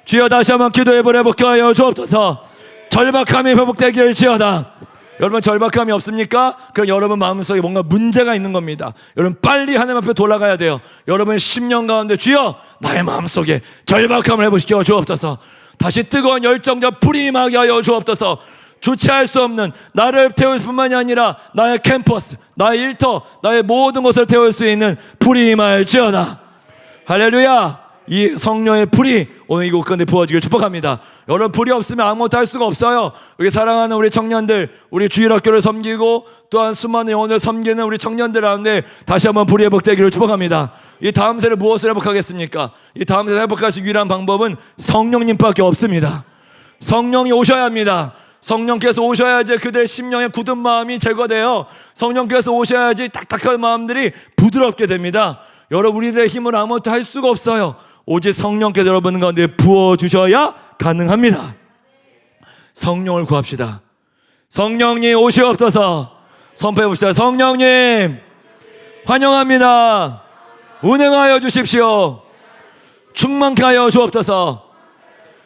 주여 다시 한번 기도해 회복케 하여 주옵소서. 절박함이 회복되기를 지어다. 여러분 절박함이 없습니까? 그럼 여러분 마음속에 뭔가 문제가 있는 겁니다. 여러분 빨리 하나님 앞에 돌아가야 돼요. 여러분의 10년 가운데 주여 나의 마음속에 절박함을 회복시켜 주옵소서. 다시 뜨거운 열정과 불이 임하게 하여 주옵소서. 주체할 수 없는 나를 태울 뿐만이 아니라 나의 캠퍼스, 나의 일터, 나의 모든 것을 태울 수 있는 불이 임할지어다. 할렐루야. 이 성령의 불이 오늘 이곳 가운데 부어지길 축복합니다. 여러분 불이 없으면 아무것도 할 수가 없어요. 여기 사랑하는 우리 청년들, 우리 주일학교를 섬기고 또한 수많은 영혼을 섬기는 우리 청년들 가운데 다시 한번 불이 회복되기를 축복합니다. 이 다음 세를 무엇을 회복하겠습니까? 이 다음 세를 회복할 수 유일한 방법은 성령님밖에 없습니다. 성령이 오셔야 합니다. 성령께서 오셔야지 그들의 심령의 굳은 마음이 제거돼요. 성령께서 오셔야지 딱딱한 마음들이 부드럽게 됩니다. 여러분 우리들의 힘을 아무것도 할 수가 없어요. 오직 성령께서 여러분 가운데 부어주셔야 가능합니다. 성령을 구합시다. 성령님 오시옵소서. 선포해 봅시다. 성령님 환영합니다. 운행하여 주십시오. 충만케 하여 주옵소서.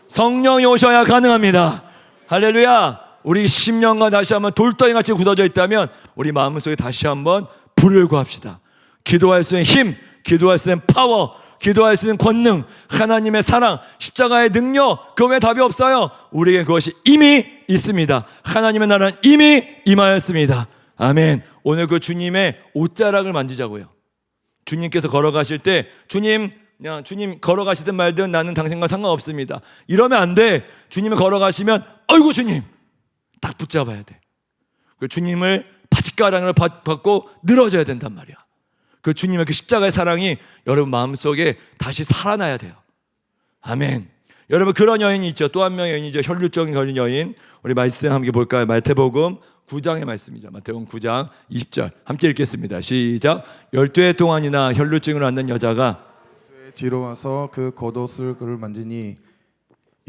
성령이 오셔야 가능합니다. 할렐루야. 우리 10년간 다시 한번 돌덩이같이 굳어져 있다면 우리 마음속에 다시 한번 불을 구합시다. 기도할 수 있는 힘, 기도할 수 있는 파워, 기도할 수 있는 권능, 하나님의 사랑, 십자가의 능력, 그 외에 답이 없어요. 우리에게 그것이 이미 있습니다. 하나님의 나라는 이미 임하였습니다. 아멘. 오늘 그 주님의 옷자락을 만지자고요. 주님께서 걸어가실 때 주님 걸어가시든 말든 나는 당신과 상관없습니다. 이러면 안 돼. 주님이 걸어가시면 아이고 주님 딱 붙잡아야 돼. 그 주님을 바짓가랑을 받고 늘어져야 된단 말이야. 그 주님의 그 십자가의 사랑이 여러분 마음속에 다시 살아나야 돼요. 아멘. 여러분 그런 여인이 있죠. 또 한 명의 여인이죠. 혈루증이 걸린 여인. 우리 말씀 함께 볼까요? 마태복음 9장의 말씀이죠. 마태복음 9장 20절 함께 읽겠습니다. 시작. 12해 동안이나 혈루증으로 앓는 여자가 뒤로 와서 그 겉옷을 만지니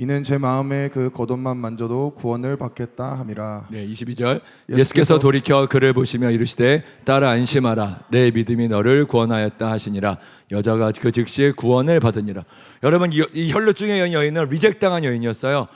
이는 제 마음에 그 겉옷만 만져도 구원을 받겠다 함이라. 네, 22절. 예수께서 돌이켜 그를 보시며 이르시되 딸아 안심하라 내 믿음이 너를 구원하였다 하시니라. 여자가 그 즉시 구원을 받으니라. 여러분 이 혈루증의 여인은 리젝당한 여인이었어요.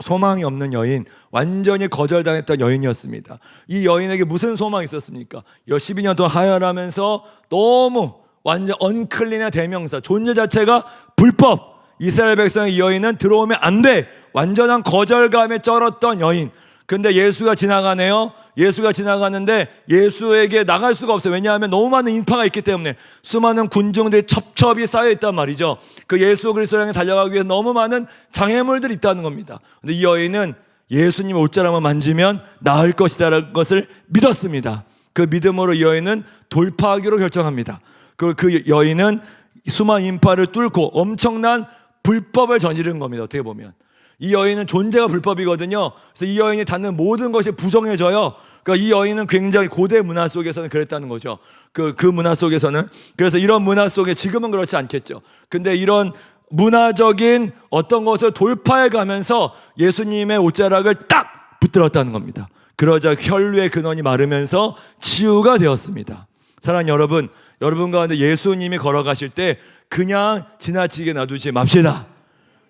소망이 없는 여인, 완전히 거절당했던 여인이었습니다. 이 여인에게 무슨 소망이 있었습니까? 12년 동안 하혈하면서 너무 완전 언클린의 대명사, 존재 자체가 불법. 이스라엘 백성의 이 여인은 들어오면 안 돼. 완전한 거절감에 쩔었던 여인. 근데 예수가 지나가네요. 예수가 지나가는데 예수에게 나갈 수가 없어요. 왜냐하면 너무 많은 인파가 있기 때문에 수많은 군중들이 첩첩이 쌓여 있단 말이죠. 그 예수 그리스도를 향해 달려가기 위해서 너무 많은 장애물들이 있다는 겁니다. 근데 이 여인은 예수님의 옷자락만 만지면 나을 것이다라는 것을 믿었습니다. 그 믿음으로 이 여인은 돌파하기로 결정합니다. 그 여인은 수많은 인파를 뚫고 엄청난 불법을 저지른 겁니다. 어떻게 보면 이 여인은 존재가 불법이거든요. 그래서 이 여인이 닿는 모든 것이 부정해져요. 그러니까 이 여인은 굉장히 고대 문화 속에서는 그랬다는 거죠. 그 문화 속에서는. 그래서 이런 문화 속에 지금은 그렇지 않겠죠. 근데 이런 문화적인 어떤 것을 돌파해 가면서 예수님의 옷자락을 딱 붙들었다는 겁니다. 그러자 혈루의 근원이 마르면서 치유가 되었습니다. 사랑하는 여러분, 여러분 가운데 예수님이 걸어가실 때 그냥 지나치게 놔두지 맙시다.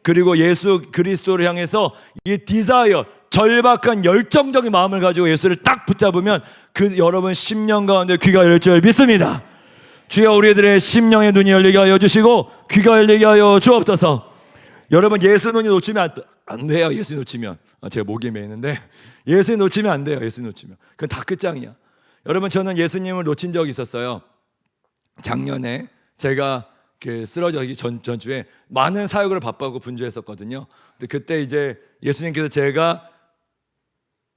그리고 예수 그리스도를 향해서 이 디자이어, 절박한 열정적인 마음을 가지고 예수를 딱 붙잡으면 그 여러분 10년 가운데 귀가 열릴 줄 믿습니다. 주여 우리들의 심령의 눈이 열리게 하여 주시고 귀가 열리게 하여 주옵소서. 여러분 예수 눈이 놓치면 안 돼요. 예수 놓치면 제가 목이 메이는데 예수 놓치면 안 돼요. 예수 놓치면 그건 다 끝장이야. 여러분 저는 예수님을 놓친 적이 있었어요. 작년에 제가 쓰러지기 전주에 많은 사역을 바빠고 분주했었거든요. 근데 그때 이제 예수님께서 제가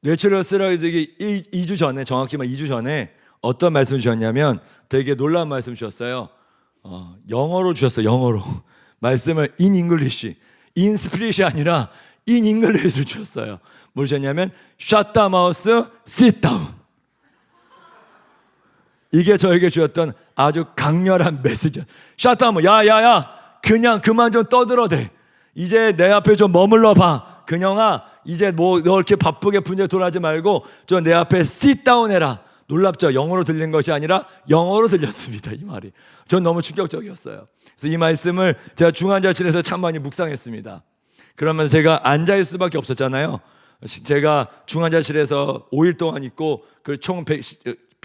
뇌출혈 쓰러지기 2주 전에, 정확히만 2주 전에 어떤 말씀을 주셨냐면 되게 놀라운 말씀 주셨어요. 영어로 주셨어요. 영어로 말씀을 in English, in spirit이 아니라 in English를 주셨어요. 뭘 주셨냐면 shut the mouth, sit down. 이게 저에게 주었던 아주 강렬한 메시지. shut the mouth, 야야야, 그냥 그만 좀 떠들어대. 이제 내 앞에 좀 머물러 봐. 그녀아, 이제 뭐 너 이렇게 바쁘게 분주에 돌아가지 말고 좀 내 앞에 sit down 해라. 놀랍죠? 영어로 들린 것이 아니라 영어로 들렸습니다. 이 말이 전 너무 충격적이었어요. 그래서 이 말씀을 제가 중환자실에서 참 많이 묵상했습니다. 그러면서 제가 앉아있을 수밖에 없었잖아요. 제가 중환자실에서 5일 동안 있고 총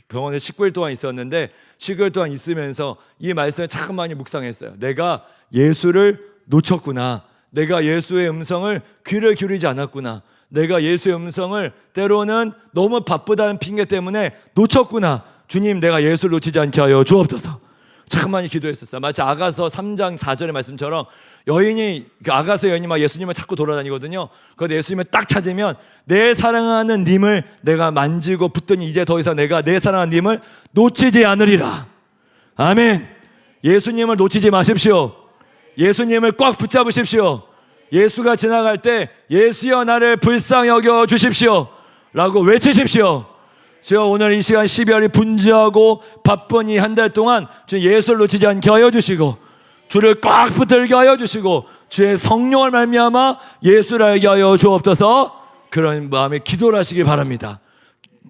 병원에 19일 동안 있었는데 19일 동안 있으면서 이 말씀을 참 많이 묵상했어요. 내가 예수를 놓쳤구나. 내가 예수의 음성을 귀를 기울이지 않았구나. 내가 예수의 음성을 때로는 너무 바쁘다는 핑계 때문에 놓쳤구나. 주님, 내가 예수를 놓치지 않게 하여 주옵소서. 참 많이 기도했었어요. 마치 아가서 3장 4절의 말씀처럼 여인이 아가서 여인이 막 예수님을 찾고 돌아다니거든요. 그런데 예수님을 딱 찾으면 내 사랑하는 님을 내가 만지고 붙더니 이제 더 이상 내가 내 사랑하는 님을 놓치지 않으리라. 아멘. 예수님을 놓치지 마십시오. 예수님을 꽉 붙잡으십시오. 예수가 지나갈 때 예수여 나를 불쌍히 여겨 주십시오 라고 외치십시오. 주여 오늘 이 시간 12월이 분주하고 바쁜 이 한 달 동안 주 예수를 놓치지 않게 하여 주시고 주를 꽉 붙들게 하여 주시고 주의 성령을 말미암아 예수를 알게 하여 주옵소서. 그런 마음에 기도를 하시기 바랍니다.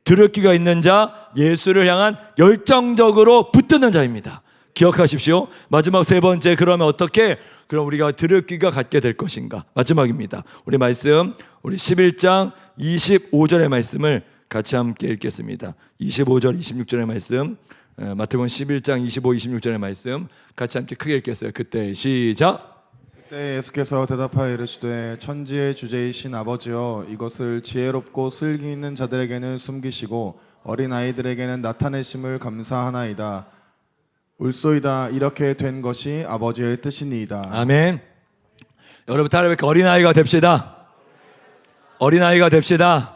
들을 귀가 있는 자, 예수를 향한 열정적으로 붙드는 자입니다. 기억하십시오. 마지막 세 번째, 그러면 어떻게 그럼 우리가 들을 귀가 갖게 될 것인가? 마지막입니다. 우리 말씀, 우리 11장 25절의 말씀을 같이 함께 읽겠습니다. 25절, 26절의 말씀, 마태복음 11장 25, 26절의 말씀 같이 함께 크게 읽겠어요. 그때 시작. 그때 예수께서 대답하여 이르시되 천지의 주제이신 아버지여 이것을 지혜롭고 슬기 있는 자들에게는 숨기시고 어린 아이들에게는 나타내심을 감사하나이다. 울소이다. 이렇게 된 것이 아버지의 뜻이니이다. 아멘. 여러분 다 이렇게 어린아이가 됩시다. 어린아이가 됩시다.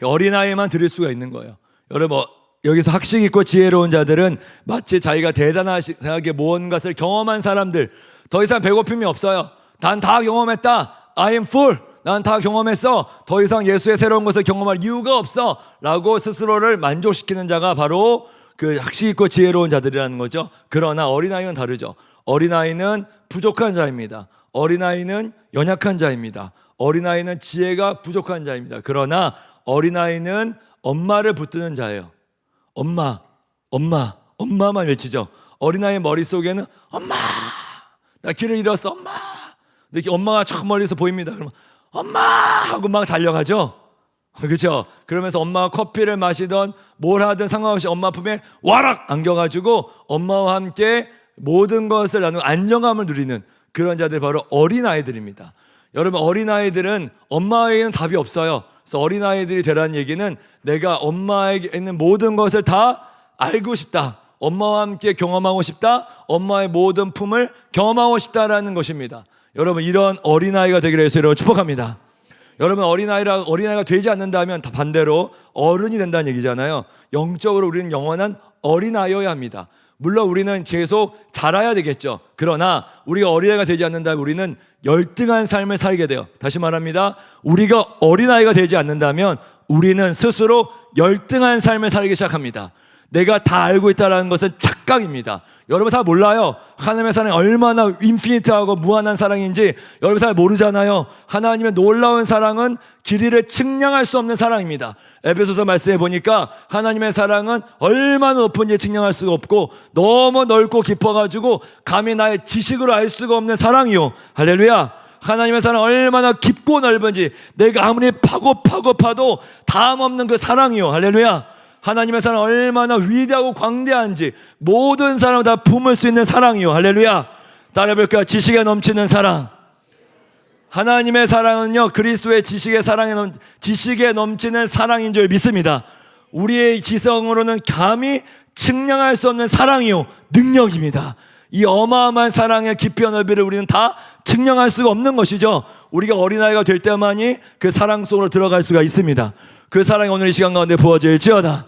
어린아이만 들을 수가 있는 거예요. 여러분 여기서 학식 있고 지혜로운 자들은 마치 자기가 대단하게 모은 것을 경험한 사람들, 더 이상 배고픔이 없어요. 난 다 경험했다. I am full. 난 다 경험했어. 더 이상 예수의 새로운 것을 경험할 이유가 없어 라고 스스로를 만족시키는 자가 바로 그 학식 있고 지혜로운 자들이라는 거죠. 그러나 어린아이는 다르죠. 어린아이는 부족한 자입니다. 어린아이는 연약한 자입니다. 어린아이는 지혜가 부족한 자입니다. 그러나 어린아이는 엄마를 붙드는 자예요. 엄마만 외치죠. 어린아이 머릿속에는 엄마, 나 길을 잃었어, 엄마. 근데 엄마가 저 멀리서 보입니다. 그러면 엄마 하고 막 달려가죠. 그렇죠? 그러면서 엄마가 커피를 마시던 뭘 하든 상관없이 엄마 품에 와락 안겨가지고 엄마와 함께 모든 것을 나누고 안정감을 누리는 그런 자들이 바로 어린아이들입니다. 여러분 어린아이들은 엄마에게는 답이 없어요. 그래서 어린아이들이 되라는 얘기는 내가 엄마에게 있는 모든 것을 다 알고 싶다. 엄마와 함께 경험하고 싶다. 엄마의 모든 품을 경험하고 싶다라는 것입니다. 여러분 이런 어린아이가 되기를 예수로 축복합니다. 여러분 어린아이가 되지 않는다면 반대로 어른이 된다는 얘기잖아요. 영적으로 우리는 영원한 어린아이여야 합니다. 물론 우리는 계속 자라야 되겠죠. 그러나 우리가 어린아이가 되지 않는다면 우리는 열등한 삶을 살게 돼요. 다시 말합니다. 우리가 어린아이가 되지 않는다면 우리는 스스로 열등한 삶을 살기 시작합니다. 내가 다 알고 있다는 것은 착각입니다. 여러분 다 몰라요. 하나님의 사랑이 얼마나 인피니트하고 무한한 사랑인지 여러분 다 모르잖아요. 하나님의 놀라운 사랑은 길이를 측량할 수 없는 사랑입니다. 에베소서 말씀해 보니까 하나님의 사랑은 얼마나 높은지 측량할 수가 없고 너무 넓고 깊어가지고 감히 나의 지식으로 알 수가 없는 사랑이요. 할렐루야. 하나님의 사랑 얼마나 깊고 넓은지 내가 아무리 파도 다음 없는 그 사랑이요. 할렐루야. 하나님의 사랑 얼마나 위대하고 광대한지 모든 사람을 다 품을 수 있는 사랑이요. 할렐루야. 따라해볼까요? 지식에 넘치는 사랑. 하나님의 사랑은요, 그리스도의 지식에 넘치는 사랑인 줄 믿습니다. 우리의 지성으로는 감히 측량할 수 없는 사랑이요, 능력입니다. 이 어마어마한 사랑의 깊이와 넓이를 우리는 다 측량할 수가 없는 것이죠. 우리가 어린아이가 될 때만이 그 사랑 속으로 들어갈 수가 있습니다. 그 사랑이 오늘 이 시간 가운데 부어질지어다.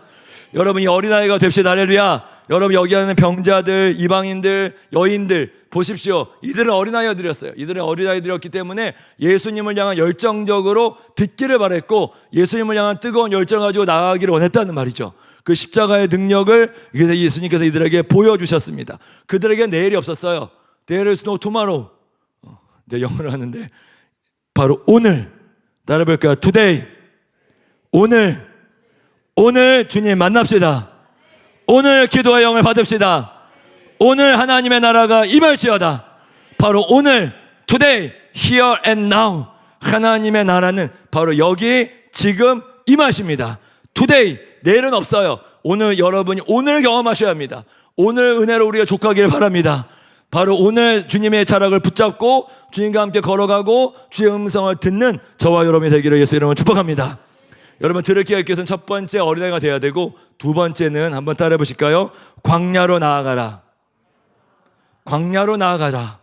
여러분, 이 어린아이가 됩시다. 할렐루야. 여러분, 여기 하는 병자들, 이방인들, 여인들 보십시오. 이들은 어린아이들이었어요. 이들은 어린아이들이었기 때문에 예수님을 향한 열정적으로 듣기를 바랬고 예수님을 향한 뜨거운 열정을 가지고 나아가기를 원했다는 말이죠. 그 십자가의 능력을 예수님께서 이들에게 보여주셨습니다. 그들에게 내일이 없었어요. There is no tomorrow. 내 영어로 하는데 바로 오늘. 따라해볼까요? Today. 오늘 주님 만납시다. 오늘 기도의 영을 받읍시다. 오늘 하나님의 나라가 임할지어다. 바로 오늘, today, here and now. 하나님의 나라는 바로 여기 지금 임하십니다. today, 내일은 없어요. 오늘 여러분이 오늘 경험하셔야 합니다. 오늘 은혜로 우리가 족하기를 바랍니다. 바로 오늘 주님의 자락을 붙잡고 주님과 함께 걸어가고 주의 음성을 듣는 저와 여러분이 되기를 예수 이름으로 축복합니다. 여러분, 들을 기회가 있겠으면 첫 번째 어린아이가 돼야 되고 두 번째는 한번 따라해 보실까요? 광야로 나아가라. 광야로 나아가라.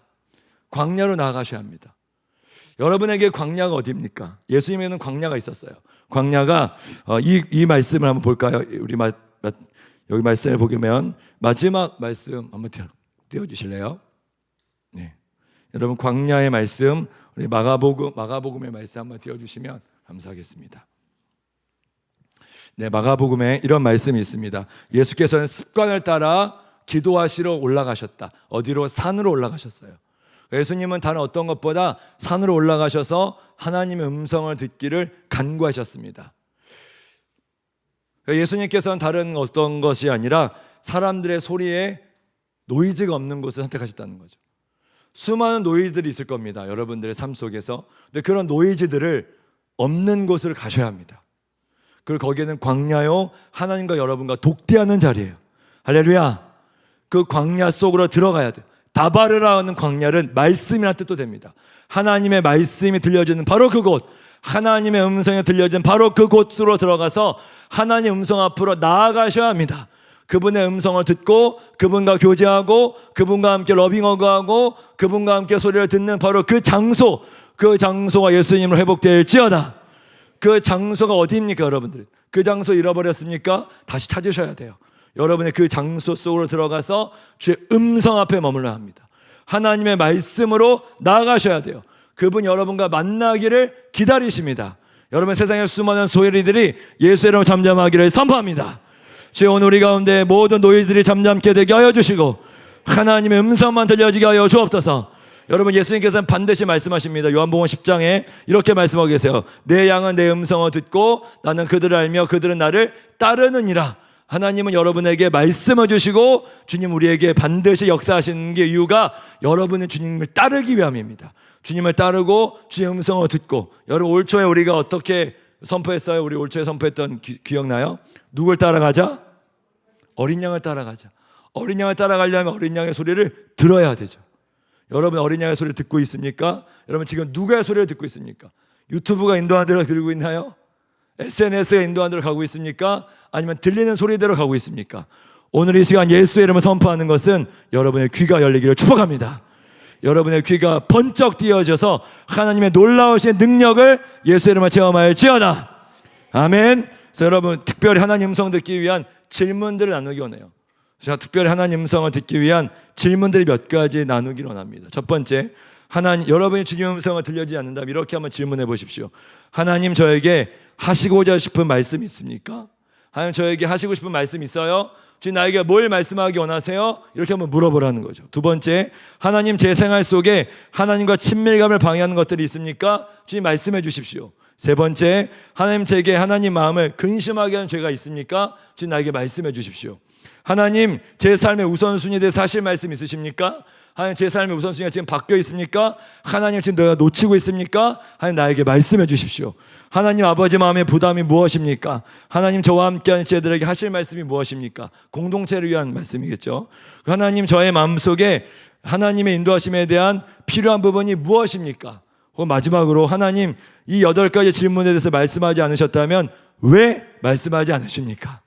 광야로 나아가셔야 합니다. 여러분에게 광야가 어디입니까? 예수님에게는 광야가 있었어요. 광야가 이 말씀을 한번 볼까요? 우리 여기 말씀을 보면 마지막 말씀 한번 띄워주실래요? 네. 여러분, 광야의 말씀, 우리 마가복음의 말씀 한번 띄워주시면 감사하겠습니다. 네, 마가복음에 이런 말씀이 있습니다. 예수께서는 습관을 따라 기도하시러 올라가셨다. 어디로? 산으로 올라가셨어요. 예수님은 다른 어떤 것보다 산으로 올라가셔서 하나님의 음성을 듣기를 간구하셨습니다. 예수님께서는 다른 어떤 것이 아니라 사람들의 소리에 노이즈가 없는 곳을 선택하셨다는 거죠. 수많은 노이즈들이 있을 겁니다. 여러분들의 삶 속에서. 근데 그런 노이즈들을 없는 곳을 가셔야 합니다. 그리고 거기에는 광야요, 하나님과 여러분과 독대하는 자리예요. 할렐루야. 그 광야 속으로 들어가야 돼요. 다바르라는 광야는 말씀이라는 뜻도 됩니다. 하나님의 말씀이 들려지는 바로 그곳, 하나님의 음성이 들려지는 바로 그곳으로 들어가서 하나님의 음성 앞으로 나아가셔야 합니다. 그분의 음성을 듣고 그분과 교제하고 그분과 함께 러빙허그하고 그분과 함께 소리를 듣는 바로 그 장소가 예수님으로 회복될지어다. 그 장소가 어디입니까, 여러분들? 그 장소 잃어버렸습니까? 다시 찾으셔야 돼요. 여러분의 그 장소 속으로 들어가서 주의 음성 앞에 머물러야 합니다. 하나님의 말씀으로 나아가셔야 돼요. 그분 여러분과 만나기를 기다리십니다. 여러분, 세상의 수많은 소리들이 예수의 이름으로 잠잠하기를 선포합니다. 주여, 오늘 우리 가운데 모든 노예들이 잠잠게 되게 하여 주시고 하나님의 음성만 들려지게 하여 주옵소서. 여러분, 예수님께서는 반드시 말씀하십니다. 요한복음 10장에 이렇게 말씀하고 계세요. 내 양은 내 음성을 듣고 나는 그들을 알며 그들은 나를 따르느니라. 하나님은 여러분에게 말씀을 주시고 주님 우리에게 반드시 역사하시는 게 이유가 여러분은 주님을 따르기 위함입니다. 주님을 따르고 주의 음성을 듣고. 여러분, 올 초에 우리가 어떻게 선포했어요? 우리 올 초에 선포했던 기억나요? 누굴 따라가자? 어린 양을 따라가자. 어린 양을 따라가려면 어린 양의 소리를 들어야 되죠. 여러분, 어린 양의 소리를 듣고 있습니까? 여러분, 지금 누구의 소리를 듣고 있습니까? 유튜브가 인도하는 대로 들고 있나요? SNS가 인도하는 대로 가고 있습니까? 아니면 들리는 소리대로 가고 있습니까? 오늘 이 시간 예수의 이름을 선포하는 것은 여러분의 귀가 열리기를 축복합니다. 여러분의 귀가 번쩍 띄어져서 하나님의 놀라우신 능력을 예수의 이름으로 체험할지어다. 아멘. 그래서 여러분, 특별히 하나님 음성 듣기 위한 질문들을 나누기 원해요. 제가 특별히 하나님 음성을 듣기 위한 질문들이 몇 가지 나누기를 원합니다. 첫 번째, 여러분이 주님의 음성을 들려지지 않는다면 이렇게 한번 질문해 보십시오. 하나님, 저에게 하시고자 싶은 말씀 있습니까? 하나님, 저에게 하시고 싶은 말씀 있어요? 주님, 나에게 뭘 말씀하기 원하세요? 이렇게 한번 물어보라는 거죠. 두 번째, 하나님, 제 생활 속에 하나님과 친밀감을 방해하는 것들이 있습니까? 주님, 말씀해 주십시오. 세 번째, 하나님, 제게 하나님 마음을 근심하게 하는 죄가 있습니까? 주님, 나에게 말씀해 주십시오. 하나님, 제 삶의 우선순위에 대해서 하실 말씀 있으십니까? 하나님, 제 삶의 우선순위가 지금 바뀌어 있습니까? 하나님, 지금 내가 놓치고 있습니까? 하나님, 나에게 말씀해 주십시오. 하나님, 아버지 마음의 부담이 무엇입니까? 하나님, 저와 함께하는 제자들에게 하실 말씀이 무엇입니까? 공동체를 위한 말씀이겠죠. 하나님, 저의 마음속에 하나님의 인도하심에 대한 필요한 부분이 무엇입니까? 혹은 마지막으로, 하나님, 이 8가지 질문에 대해서 말씀하지 않으셨다면 왜 말씀하지 않으십니까?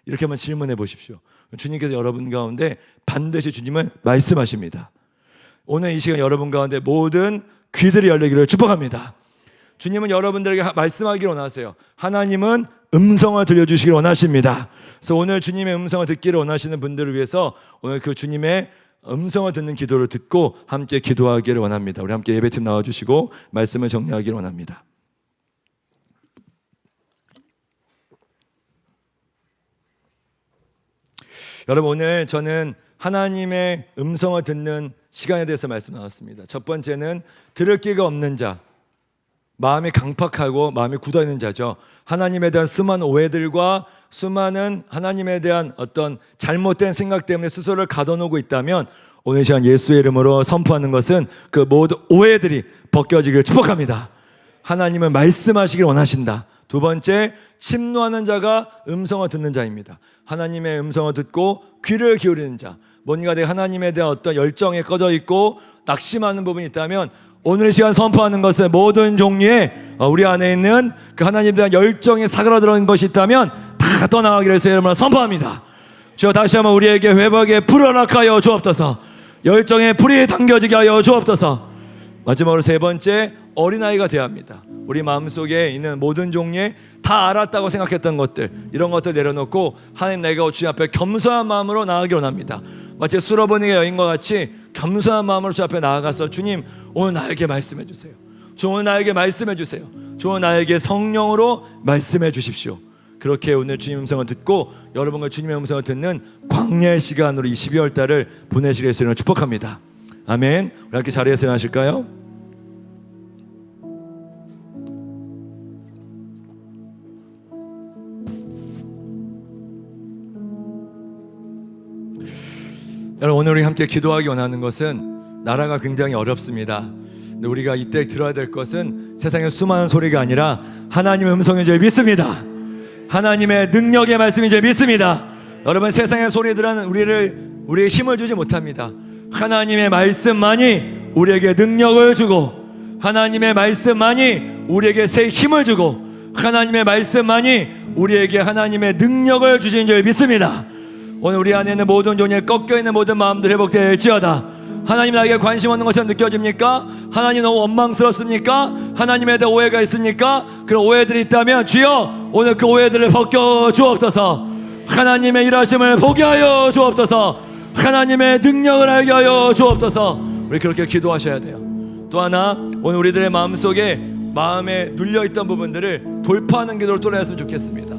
이렇게 한번 질문해 보십시오. 주님께서 여러분 가운데 반드시 주님은 말씀하십니다. 오늘 이 시간 여러분 가운데 모든 귀들이 열리기를 축복합니다. 주님은 여러분들에게 말씀하기를 원하세요. 하나님은 음성을 들려주시기를 원하십니다. 그래서 오늘 주님의 음성을 듣기를 원하시는 분들을 위해서 오늘 그 주님의 음성을 듣는 기도를 듣고 함께 기도하기를 원합니다. 우리 함께 예배팀 나와주시고 말씀을 정리하기를 원합니다. 여러분, 오늘 저는 하나님의 음성을 듣는 시간에 대해서 말씀 나눴습니다. 첫 번째는 들을 끼가 없는 자, 마음이 강팍하고 마음이 굳어있는 자죠. 하나님에 대한 수많은 오해들과 수많은 하나님에 대한 어떤 잘못된 생각 때문에 스스로를 가둬놓고 있다면 오늘 시간 예수의 이름으로 선포하는 것은 그 모든 오해들이 벗겨지기를 축복합니다. 하나님은 말씀하시길 원하신다. 두 번째, 침노하는 자가 음성을 듣는 자입니다. 하나님의 음성을 듣고 귀를 기울이는 자, 뭔가 내가 하나님에 대한 어떤 열정에 꺼져 있고 낙심하는 부분이 있다면 오늘 시간 선포하는 것은 모든 종류의 우리 안에 있는 그 하나님에 대한 열정에 사그라들어있는 것이 있다면 다 떠나가기를 해서 여러분 선포합니다. 주여, 다시 한번 우리에게 회복의 불을 허락하여 주옵소서. 열정의 불이 당겨지게 하여 주옵소서. 마지막으로 세 번째, 어린아이가 되어야 합니다. 우리 마음속에 있는 모든 종류의 다 알았다고 생각했던 것들, 이런 것들 내려놓고 하나님, 내가 주님 앞에 겸손한 마음으로 나아가기 원합니다. 마치 수로보니의 여인과 같이 겸손한 마음으로 주 앞에 나아가서 주님, 오늘 나에게 말씀해 주세요. 주 오늘 나에게 말씀해 주세요. 주 오늘 나에게 성령으로 말씀해 주십시오. 그렇게 오늘 주님 음성을 듣고 여러분과 주님의 음성을 듣는 광야의 시간으로 이 12월 달을 보내시길 예수님으로 축복합니다. 아멘. 우리 함께 자리에서 일어나실까요? 여러분, 오늘 우리 함께 기도하기 원하는 것은 나라가 굉장히 어렵습니다. 근데 우리가 이때 들어야 될 것은 세상의 수많은 소리가 아니라 하나님의 음성인 줄 믿습니다. 하나님의 능력의 말씀인 줄 믿습니다. 여러분, 세상의 소리들은 우리에게 힘을 주지 못합니다. 하나님의 말씀만이 우리에게 능력을 주고, 하나님의 말씀만이 우리에게 새 힘을 주고, 하나님의 말씀만이 우리에게 하나님의 능력을 주시는 줄 믿습니다. 오늘 우리 안에 있는 모든 종류에 꺾여있는 모든 마음들 회복될지어다. 하나님, 나에게 관심 없는 것처럼 느껴집니까? 하나님, 너무 원망스럽습니까? 하나님에 대한 오해가 있습니까? 그런 오해들이 있다면 주여, 오늘 그 오해들을 벗겨 주옵소서. 하나님의 일하심을 보게 하여 주옵소서. 하나님의 능력을 알게 하여 주옵소서. 우리 그렇게 기도하셔야 돼요. 또 하나, 오늘 우리들의 마음에 눌려있던 부분들을 돌파하는 기도를 또 했으면 좋겠습니다.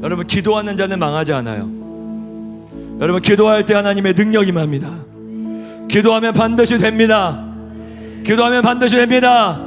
여러분, 기도하는 자는 망하지 않아요. 여러분, 기도할 때 하나님의 능력이 임합니다. 기도하면 반드시 됩니다. 기도하면 반드시 됩니다.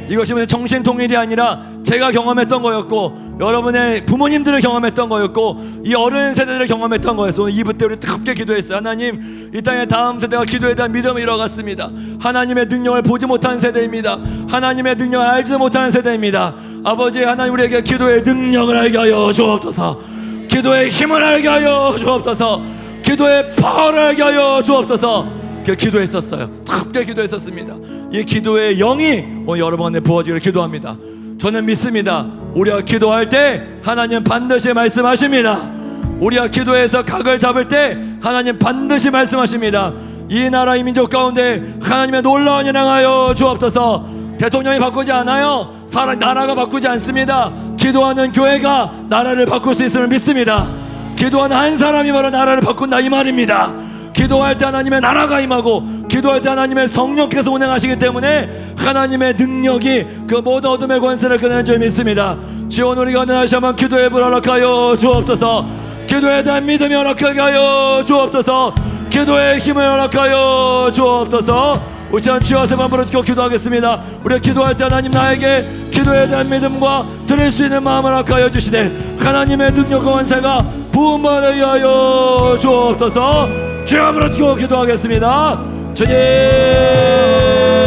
이것이 정신통일이 아니라 제가 경험했던 거였고, 여러분의 부모님들을 경험했던 거였고, 이 어른 세대들을 경험했던 거였어. 오늘 2부 때 우리 뜨겁게 기도했어요. 하나님, 이 땅의 다음 세대가 기도에 대한 믿음을 잃어갔습니다. 하나님의 능력을 보지 못하는 세대입니다. 하나님의 능력을 알지 못하는 세대입니다. 아버지 하나님, 우리에게 기도의 능력을 알게 하여 주옵소서. 기도의 힘을 알게 하여 주옵소서. 기도의 파워를 알게 하여 주옵소서. 기도했었어요. 뜨겁게 기도했었습니다. 이 기도의 영이 오늘 여러분의 부어지기를 기도합니다. 저는 믿습니다. 우리가 기도할 때 하나님 반드시 말씀하십니다. 우리가 기도해서 각을 잡을 때 하나님 반드시 말씀하십니다. 이 나라 이 민족 가운데 하나님의 놀라운 일 행하여 주옵소서. 대통령이 바꾸지 않아요. 나라가 바꾸지 않습니다. 기도하는 교회가 나라를 바꿀 수 있음을 믿습니다. 기도하는 한 사람이 바로 나라를 바꾼다, 이 말입니다. 기도할 때 하나님의 나라가 임하고, 기도할 때 하나님의 성령께서 운행하시기 때문에 하나님의 능력이 그 모든 어둠의 권세를 끊는 줄 믿습니다. 주여, 우리가 다시 한번 기도의 불 허락하여 주옵소서. 기도에 대한 믿음이 허락하게 하여 주옵소서. 기도의 힘을 허락하여 주옵소서. 우리 시간 주여 세번 부르짖고 기도하겠습니다. 우리가 기도할 때 하나님 나에게 기도에 대한 믿음과 드릴 수 있는 마음을 허락하여 주시되 하나님의 능력과 권세가 부음받게 하여 주옵소서. 주여 부르짖고 기도하겠습니다. 주님